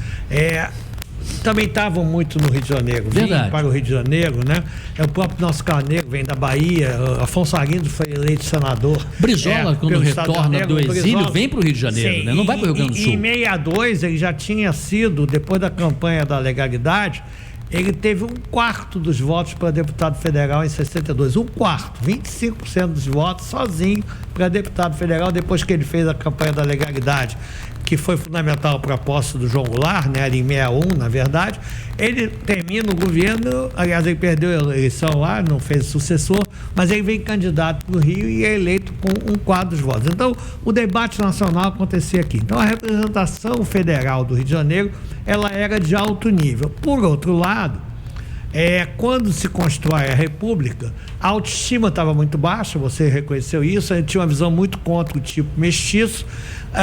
também estavam muito no Rio de Janeiro. Vinham para o Rio de Janeiro, né? O próprio nosso Carneiro vem da Bahia, Afonso Arindo foi eleito senador. Brizola, quando retorna do exílio, vem para o Rio de Janeiro, sim, né? Não vai para o Rio Grande do Sul. Em 62, ele já tinha sido, depois da campanha da legalidade, ele teve 1/4 dos votos para deputado federal em 62. 1/4, 25% dos votos sozinho para deputado federal, depois que ele fez a campanha da legalidade, que foi fundamental para a posse do João Goulart, né, ali em 61, na verdade. Ele termina o governo, aliás, ele perdeu a eleição lá, não fez sucessor, mas ele vem candidato para o Rio e é eleito com 1/4 dos votos. Então, o debate nacional acontecia aqui. Então, a representação federal do Rio de Janeiro, ela era de alto nível. Por outro lado, quando se constrói a República, a autoestima estava muito baixa, você reconheceu isso, a gente tinha uma visão muito contra o tipo mestiço.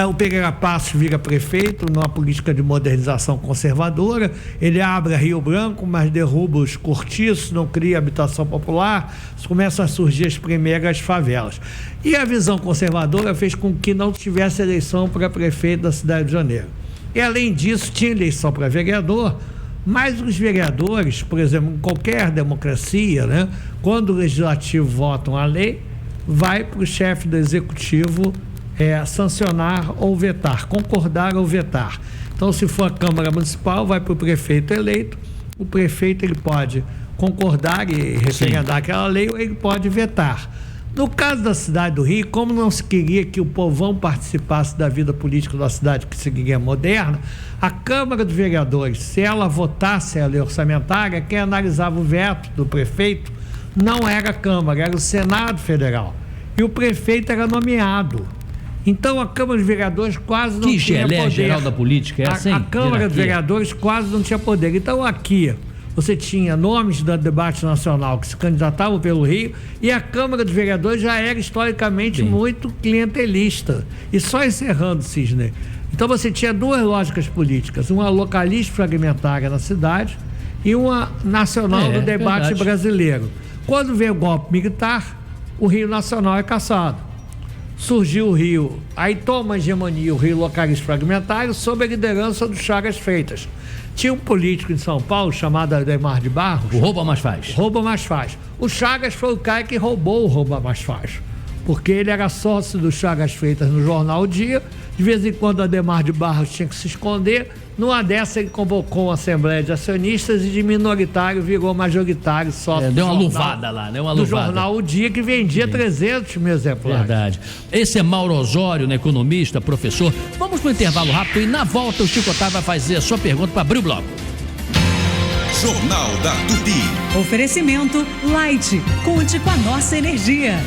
O Pereira Passos vira prefeito numa política de modernização conservadora, ele abre a Rio Branco, mas derruba os cortiços, não cria habitação popular, começam a surgir as primeiras favelas. E a visão conservadora fez com que não tivesse eleição para prefeito da cidade de Janeiro. E além disso, tinha eleição para vereador, mas os vereadores, por exemplo, em qualquer democracia, né, quando o legislativo vota uma lei, vai para o chefe do executivo sancionar ou vetar, concordar ou vetar. Então, se for a Câmara Municipal, vai para o prefeito eleito. O prefeito ele pode concordar e referendar aquela lei, ou ele pode vetar. No caso da cidade do Rio, como não se queria que o povão participasse da vida política da cidade, que seguiria moderna, a Câmara dos Vereadores, se ela votasse a lei orçamentária, quem analisava o veto do prefeito não era a Câmara, era o Senado Federal. E o prefeito era nomeado. Então a Câmara dos Vereadores quase não tinha poder. Que geral da política é assim? A Câmara dos Vereadores quase não tinha poder. Então aqui você tinha nomes do debate nacional que se candidatavam pelo Rio, e a Câmara dos Vereadores já era historicamente muito clientelista. E só encerrando, Sidney, então você tinha duas lógicas políticas, uma localista fragmentária na cidade e uma nacional do debate brasileiro. Quando veio o golpe militar, o Rio Nacional é cassado. Surgiu o Rio, aí toma a hegemonia o Rio localista fragmentário sob a liderança do Chagas Freitas. Tinha um político em São Paulo chamado Ademar de Barros. O Rouba Mais Faz. Rouba Mais Faz. O Chagas foi o cara que roubou o Rouba Mais Faz, porque ele era sócio do Chagas Freitas no jornal O Dia. De vez em quando o Ademar de Barros tinha que se esconder. Numa dessa ele convocou uma assembleia de acionistas e de minoritário virou majoritário sócio. Deu uma luvada lá, deu uma luvada. Do jornal O Dia, que vendia 300 mil exemplares. Verdade. Esse é Mauro Osório, né, economista, professor. Vamos para um intervalo rápido e na volta o Chico Otávio vai fazer a sua pergunta para abrir o bloco. Jornal da Tupi. Oferecimento Light. Conte com a nossa energia.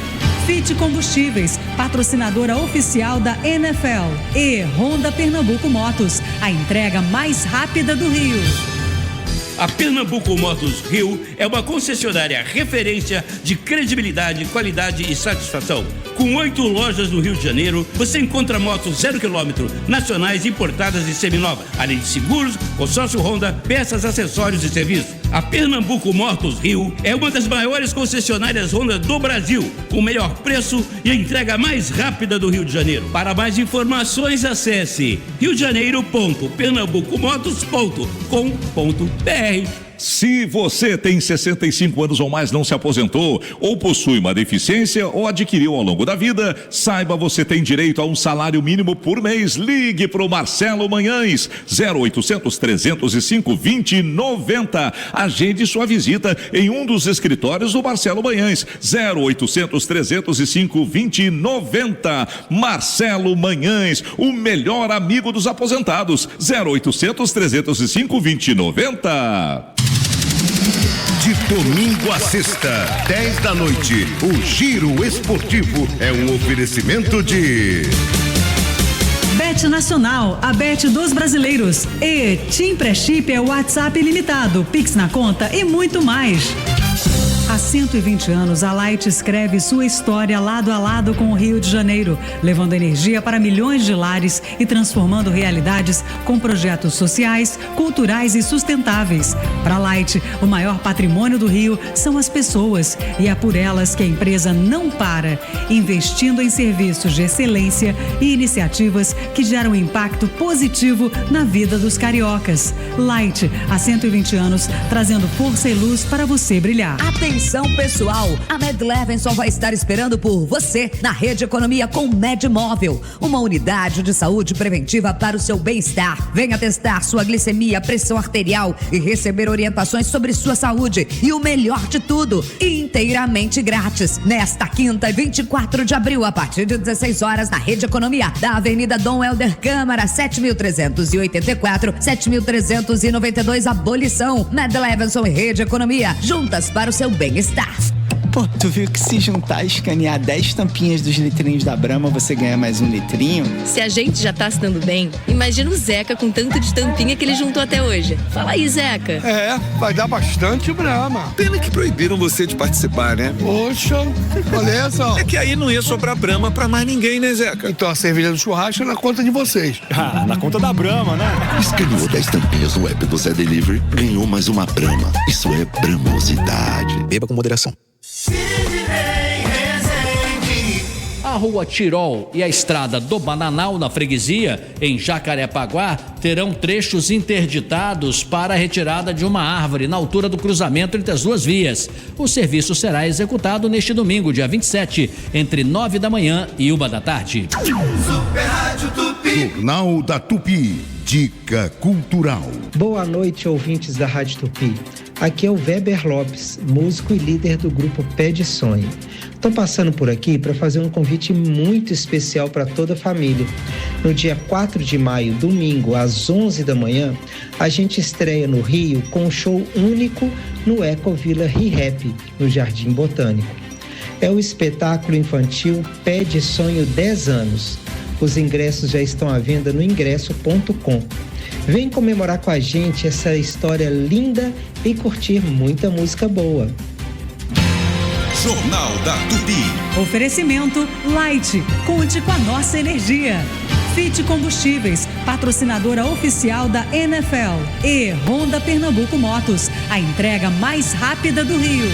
Fit Combustíveis, patrocinadora oficial da NFL. E Honda Pernambuco Motos, a entrega mais rápida do Rio. A Pernambuco Motos Rio é uma concessionária referência de credibilidade, qualidade e satisfação. Com 8 lojas no Rio de Janeiro, você encontra motos 0 km, nacionais, importadas e seminovas, além de seguros, consórcio Honda, peças, acessórios e serviços. A Pernambuco Motos Rio é uma das maiores concessionárias Honda do Brasil, com o melhor preço e a entrega mais rápida do Rio de Janeiro. Para mais informações, acesse riodejaneiropernambucomotos.com.br. Se você tem 65 anos ou mais, não se aposentou, ou possui uma deficiência ou adquiriu ao longo da vida, saiba, você tem direito a um salário mínimo por mês. Ligue para o Marcelo Manhães, 0800 305 2090. Agende sua visita em um dos escritórios do Marcelo Manhães, 0800 305 2090. Marcelo Manhães, o melhor amigo dos aposentados, 0800 305 2090. De domingo a sexta, 10 da noite, o Giro Esportivo é um oferecimento de... Bet Nacional, a Bet dos brasileiros. E TIM Pré-Chip é o WhatsApp ilimitado, Pix na conta e muito mais. Há 120 anos, a Light escreve sua história lado a lado com o Rio de Janeiro, levando energia para milhões de lares e transformando realidades com projetos sociais, culturais e sustentáveis. Para a Light, o maior patrimônio do Rio são as pessoas e é por elas que a empresa não para, investindo em serviços de excelência e iniciativas que geram impacto positivo na vida dos cariocas. Light, há 120 anos, trazendo força e luz para você brilhar. Atenção pessoal, a Med Levinson vai estar esperando por você na Rede Economia com Med Móvel, uma unidade de saúde preventiva para o seu bem-estar. Venha testar sua glicemia, pressão arterial e receber orientações sobre sua saúde. E o melhor de tudo, inteiramente grátis. Nesta quinta, 24 de abril, a partir de 16 horas, na Rede Economia, da Avenida Dom Helder Câmara, 7.384, 7.392, Abolição. Med Levinson e Rede Economia, juntas para o seu bem-estar. Pô, tu viu que se juntar e escanear 10 tampinhas dos litrinhos da Brahma, você ganha mais um litrinho? Se a gente já tá se dando bem, imagina o Zeca com tanto de tampinha que ele juntou até hoje. Fala aí, Zeca. É, vai dar bastante Brahma. Pena que proibiram você de participar, né? Poxa, olha só. É que aí não ia sobrar Brahma pra mais ninguém, né, Zeca? Então a cerveja do churrasco é na conta de vocês. Ah, na conta da Brahma, né? Escaneou 10 tampinhas no app do Zé Delivery, ganhou mais uma Brahma. Isso é bramosidade. Beba com moderação. A Rua Tirol e a Estrada do Bananal, na freguesia, em Jacarepaguá, terão trechos interditados para a retirada de uma árvore na altura do cruzamento entre as duas vias. O serviço será executado neste domingo, dia 27, entre 9 da manhã e 1 da tarde. Super Rádio Tupi. Jornal da Tupi. Dica cultural. Boa noite, ouvintes da Rádio Tupi. Aqui é o Weber Lopes, músico e líder do grupo Pé de Sonho. Estou passando por aqui para fazer um convite muito especial para toda a família. No dia 4 de maio, domingo, às 11 da manhã, a gente estreia no Rio com um show único no Ecovila Re-Rap, no Jardim Botânico. É o espetáculo infantil Pé de Sonho 10 anos. Os ingressos já estão à venda no ingresso.com. Vem comemorar com a gente essa história linda e curtir muita música boa. Jornal da Tupi. Oferecimento Light. Conte com a nossa energia. Fit Combustíveis, patrocinadora oficial da NFL. E Honda Pernambuco Motos, a entrega mais rápida do Rio.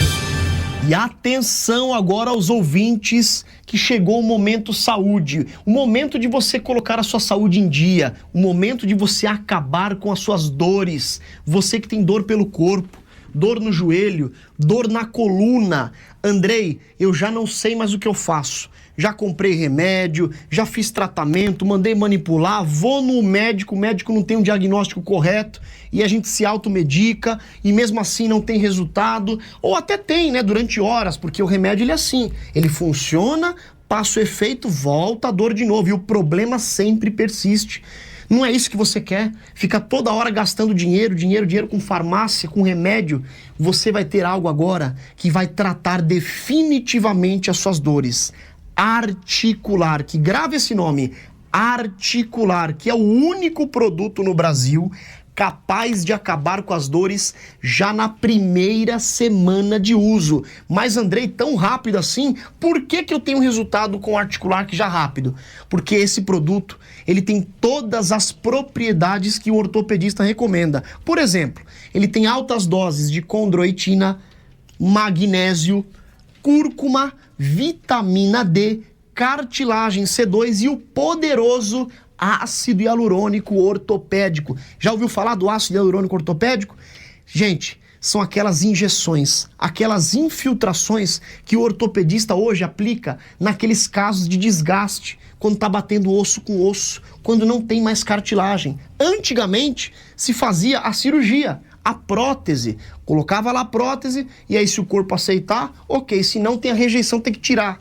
E atenção agora aos ouvintes que chegou o momento saúde, o momento de você colocar a sua saúde em dia, o momento de você acabar com as suas dores. Você que tem dor pelo corpo, dor no joelho, dor na coluna. Andrei, eu já não sei mais o que eu faço. Já comprei remédio, já fiz tratamento, mandei manipular, vou no médico, o médico não tem um diagnóstico correto e a gente se automedica e mesmo assim não tem resultado, ou até tem, né, durante horas, porque o remédio ele é assim, ele funciona, passa o efeito, volta a dor de novo e o problema sempre persiste. Não é isso que você quer? Ficar toda hora gastando dinheiro com farmácia, com remédio. Você vai ter algo agora que vai tratar definitivamente as suas dores. Articular, que grave esse nome, Articular, que é o único produto no Brasil capaz de acabar com as dores já na primeira semana de uso. Mas, Andrei, tão rápido assim, por que eu tenho resultado com Articular que já rápido? Porque esse produto, ele tem todas as propriedades que o ortopedista recomenda. Por exemplo, ele tem altas doses de condroitina, magnésio, cúrcuma, vitamina D, cartilagem C2 e o poderoso ácido hialurônico ortopédico. Já ouviu falar do ácido hialurônico ortopédico? Gente, são aquelas injeções, aquelas infiltrações que o ortopedista hoje aplica naqueles casos de desgaste, quando está batendo osso com osso, quando não tem mais cartilagem. Antigamente se fazia a cirurgia, a prótese, colocava lá a prótese e aí se o corpo aceitar, ok, se não tem a rejeição tem que tirar.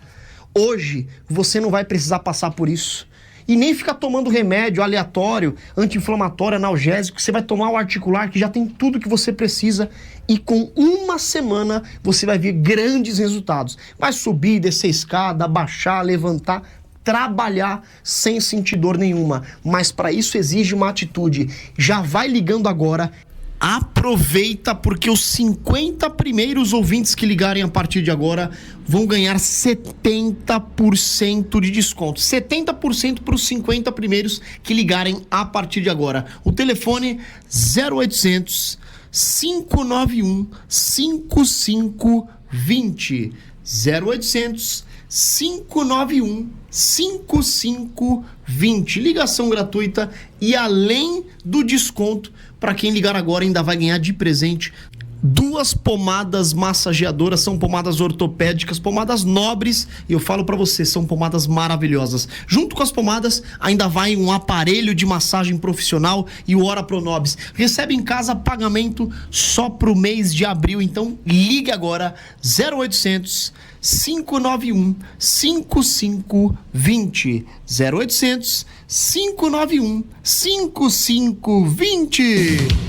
Hoje você não vai precisar passar por isso. E nem ficar tomando remédio aleatório, anti-inflamatório, analgésico. Você vai tomar o articular, que já tem tudo que você precisa. E com uma semana você vai ver grandes resultados. Vai subir, descer escada, baixar, levantar, trabalhar sem sentir dor nenhuma. Mas para isso exige uma atitude. Já vai ligando agora. Aproveita, porque os 50 primeiros ouvintes que ligarem a partir de agora vão ganhar 70% de desconto. 70% para os 50 primeiros que ligarem a partir de agora. O telefone 0800 591 5520. 0800 591 5520. Ligação gratuita e além do desconto, para quem ligar agora ainda vai ganhar de presente 2 pomadas massageadoras, são pomadas ortopédicas, pomadas nobres, e eu falo para você, são pomadas maravilhosas. Junto com as pomadas ainda vai um aparelho de massagem profissional e o Ora Pronobis. Recebe em casa pagamento só pro mês de abril, então ligue agora 0800 591 5520. 0800 591 5520.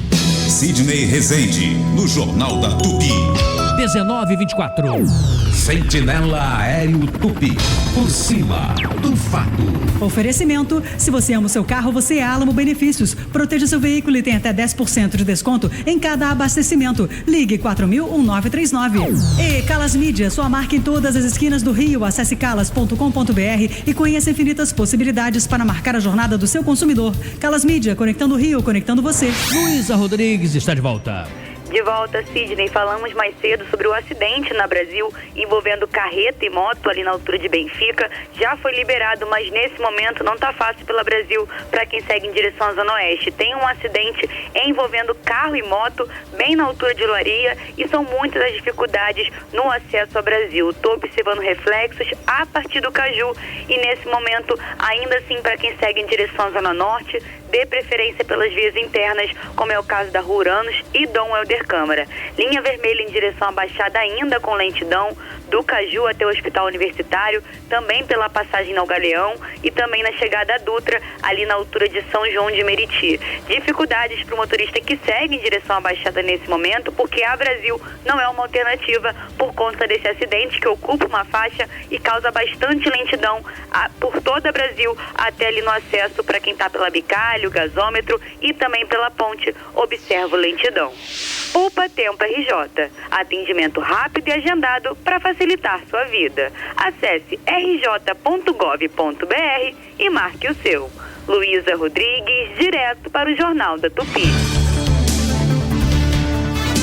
Sidney Rezende, no Jornal da Tupi. 19h24. Sentinela Aéreo Tupi. Por cima do fato. Oferecimento: se você ama o seu carro, você é Alamo Benefícios. Proteja seu veículo e tem até 10% de desconto em cada abastecimento. Ligue 4000-1939. E Calas Mídia, sua marca em todas as esquinas do Rio. Acesse calas.com.br e conheça infinitas possibilidades para marcar a jornada do seu consumidor. Calas Mídia, conectando o Rio, conectando você. Luísa Rodrigues está de volta. De volta, Sidney, falamos mais cedo sobre o acidente na Brasil envolvendo carreta e moto ali na altura de Benfica. Já foi liberado, mas nesse momento não está fácil pela Brasil para quem segue em direção à Zona Oeste. Tem um acidente envolvendo carro e moto bem na altura de Olaria e são muitas as dificuldades no acesso ao Brasil. Estou observando reflexos a partir do Caju e nesse momento, ainda assim, para quem segue em direção à Zona Norte, dê preferência pelas vias internas, como é o caso da Ruranos e Dom Helder Câmara. Linha vermelha em direção à Baixada ainda com lentidão, do Caju até o Hospital Universitário, também pela passagem no Galeão e também na chegada à Dutra, ali na altura de São João de Meriti. Dificuldades para o motorista que segue em direção à Baixada nesse momento, porque a Brasil não é uma alternativa por conta desse acidente que ocupa uma faixa e causa bastante lentidão por toda a Brasil, até ali no acesso para quem está pela Bicalho, gasômetro e também pela ponte. Observa lentidão. Poupa Tempo RJ. Atendimento rápido e agendado para facilitar sua vida. Acesse rj.gov.br e marque o seu. Luísa Rodrigues, direto para o Jornal da Tupi.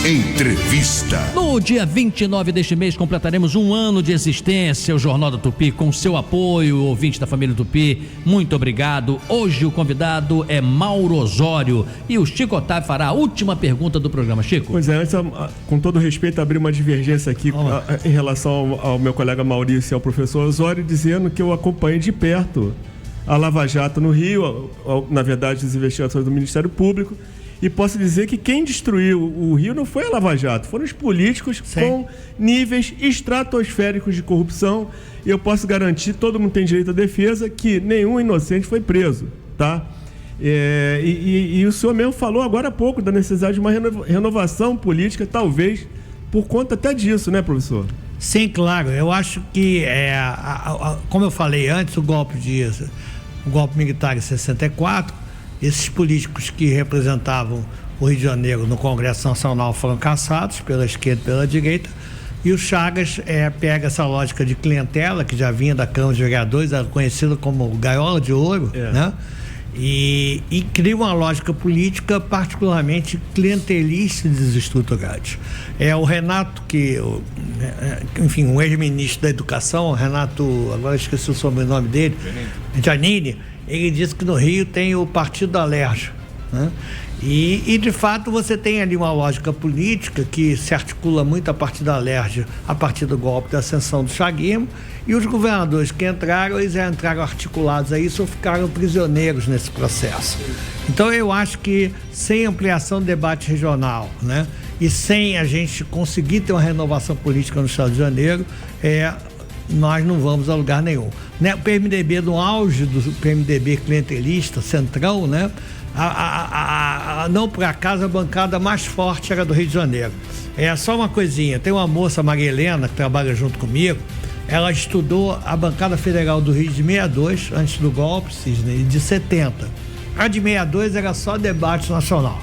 Entrevista. No dia 29 deste mês completaremos 1 ano de existência, o Jornal da Tupi, com seu apoio, ouvinte da família Tupi, muito obrigado. Hoje o convidado é Mauro Osório e o Chico Otávio fará a última pergunta do programa. Chico. Pois é, antes, com todo respeito, abrir uma divergência aqui em relação ao meu colega Maurício e ao professor Osório, dizendo que eu acompanhei de perto a Lava Jato no Rio, na verdade as investigações do Ministério Público. E posso dizer que quem destruiu o Rio não foi a Lava Jato, foram os políticos com níveis estratosféricos de corrupção. E eu posso garantir, todo mundo tem direito à defesa, que nenhum inocente foi preso, tá? E o senhor mesmo falou agora há pouco da necessidade de uma renovação política, talvez por conta até disso, né, professor? Sim, claro. Eu acho que, como eu falei antes, o golpe militar em 64, esses políticos que representavam o Rio de Janeiro no Congresso Nacional foram caçados pela esquerda e pela direita, e o Chagas pega essa lógica de clientela, que já vinha da Câmara de Vereadores, era conhecida como gaiola de ouro, né? E cria uma lógica política particularmente clientelista e desestruturada. O Renato, enfim, um ex-ministro da Educação, o Renato, agora esqueci o sobrenome dele, Giannini, ele disse que no Rio tem o Partido Alerj, né? E de fato você tem ali uma lógica política que se articula muito a partir da Alerj, a partir do golpe da ascensão do chaguismo, e os governadores que entraram, eles já entraram articulados a isso ou ficaram prisioneiros nesse processo. Então eu acho que sem ampliação do debate regional, né, e sem a gente conseguir ter uma renovação política no Estado de Janeiro, nós não vamos a lugar nenhum. Né? O PMDB, no auge do PMDB clientelista, centrão, né? Não por acaso a bancada mais forte era do Rio de Janeiro. É só uma coisinha, tem uma moça, Maria Helena, que trabalha junto comigo, ela estudou a bancada federal do Rio de 62, antes do golpe, Sidney, de 70. A de 62 era só debate nacional.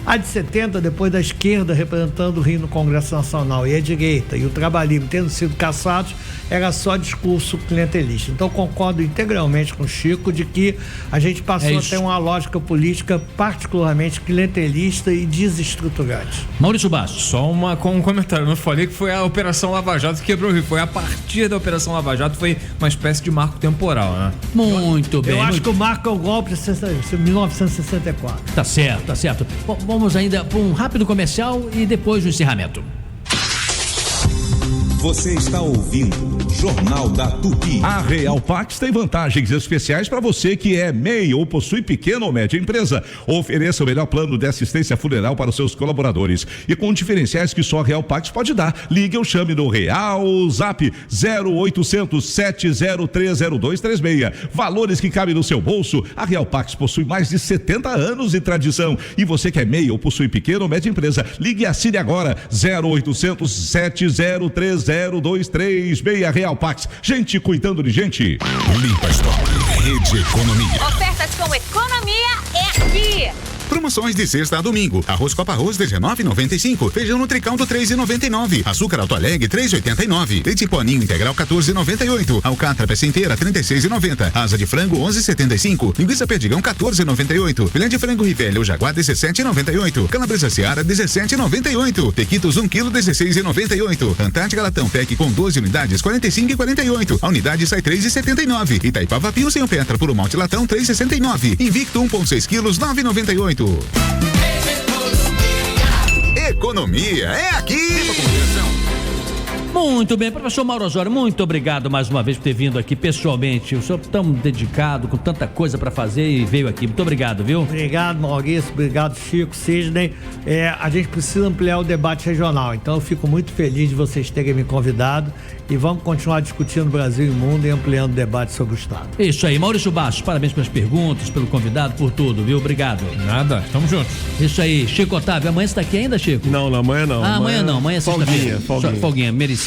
A de 70, depois da esquerda representando o Rio no Congresso Nacional e a direita e o trabalhismo tendo sido caçados, era só discurso clientelista. Então concordo integralmente com o Chico de que a gente passou a ter uma lógica política particularmente clientelista e desestruturante. Maurício Bastos. Só com um comentário, eu não falei que foi a Operação Lava Jato que quebrou o Rio, foi a partir da Operação Lava Jato, foi uma espécie de marco temporal, né? Muito bem. Eu acho que o marco é o golpe de 1964. Tá certo, tá certo. Bom, vamos ainda para um rápido comercial e depois o encerramento. Você está ouvindo Jornal da Tupi. A Real Pax tem vantagens especiais para você que é MEI ou possui pequena ou média empresa. Ofereça o melhor plano de assistência funeral para os seus colaboradores e com diferenciais que só a Real Pax pode dar. Ligue ou chame no Real Zap 0800 7030236. Valores que cabem no seu bolso. A Real Pax possui mais de 70 anos de tradição. E você que é MEI ou possui pequena ou média empresa, ligue e assine agora 0800 7030236. Real Pax, gente cuidando de gente. Limpa Stop, Rede Economia. Ofertas com economia é aqui. Promoções de sexta a domingo. Arroz Copa Arroz R$19,95. Feijão Nutricaldo R$3,99. Açúcar Alto Alegre R$3,89. Leite Poninho Integral R$14,98. Alcatra peça inteira R$36,90. Asa de frango R$11,75. Linguiça Perdigão R$14,98. Filé de frango Rivelli ou Jaguar R$17,98. Calabresa Seara R$17,98. Tequitos 1 kg R$16,98. Antártica Latão Tec com 12 unidades R$45,48. A unidade sai R$3,79. Itaipava Pio sem o Petra por um malte latão R$3,69. Invicto 1,6 kg R$9,98. Economia é aqui. Muito bem, professor Mauro Osório, muito obrigado mais uma vez por ter vindo aqui pessoalmente. O senhor tão dedicado, com tanta coisa para fazer e veio aqui. Muito obrigado, viu? Obrigado, Maurício. Obrigado, Chico, Sidney. A gente precisa ampliar o debate regional. Então, eu fico muito feliz de vocês terem me convidado e vamos continuar discutindo Brasil e mundo e ampliando o debate sobre o Estado. Isso aí, Maurício Bastos, parabéns pelas perguntas, pelo convidado, por tudo, viu? Obrigado. Nada, estamos juntos. Isso aí, Chico Otávio, amanhã você tá aqui ainda, Chico? Não, amanhã não. Amanhã não, amanhã é sexta-feira. Folguinha, merecida.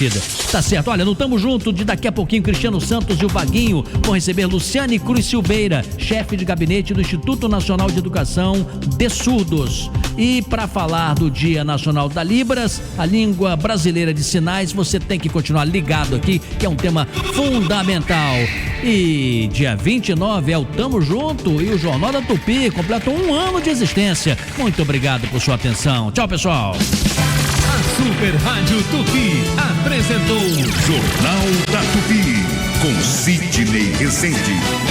Tá certo, olha, não tamo junto, de daqui a pouquinho Cristiano Santos e o Vaguinho vão receber Luciane Cruz Silveira, chefe de gabinete do Instituto Nacional de Educação de Surdos. E para falar do Dia Nacional da Libras, a língua brasileira de sinais, você tem que continuar ligado aqui, que é um tema fundamental. E dia 29 é o Tamo Junto e o Jornal da Tupi completou 1 ano de existência. Muito obrigado por sua atenção. Tchau, pessoal. A Super Rádio Tupi apresentou Jornal da Tupi com Sidney Rezende.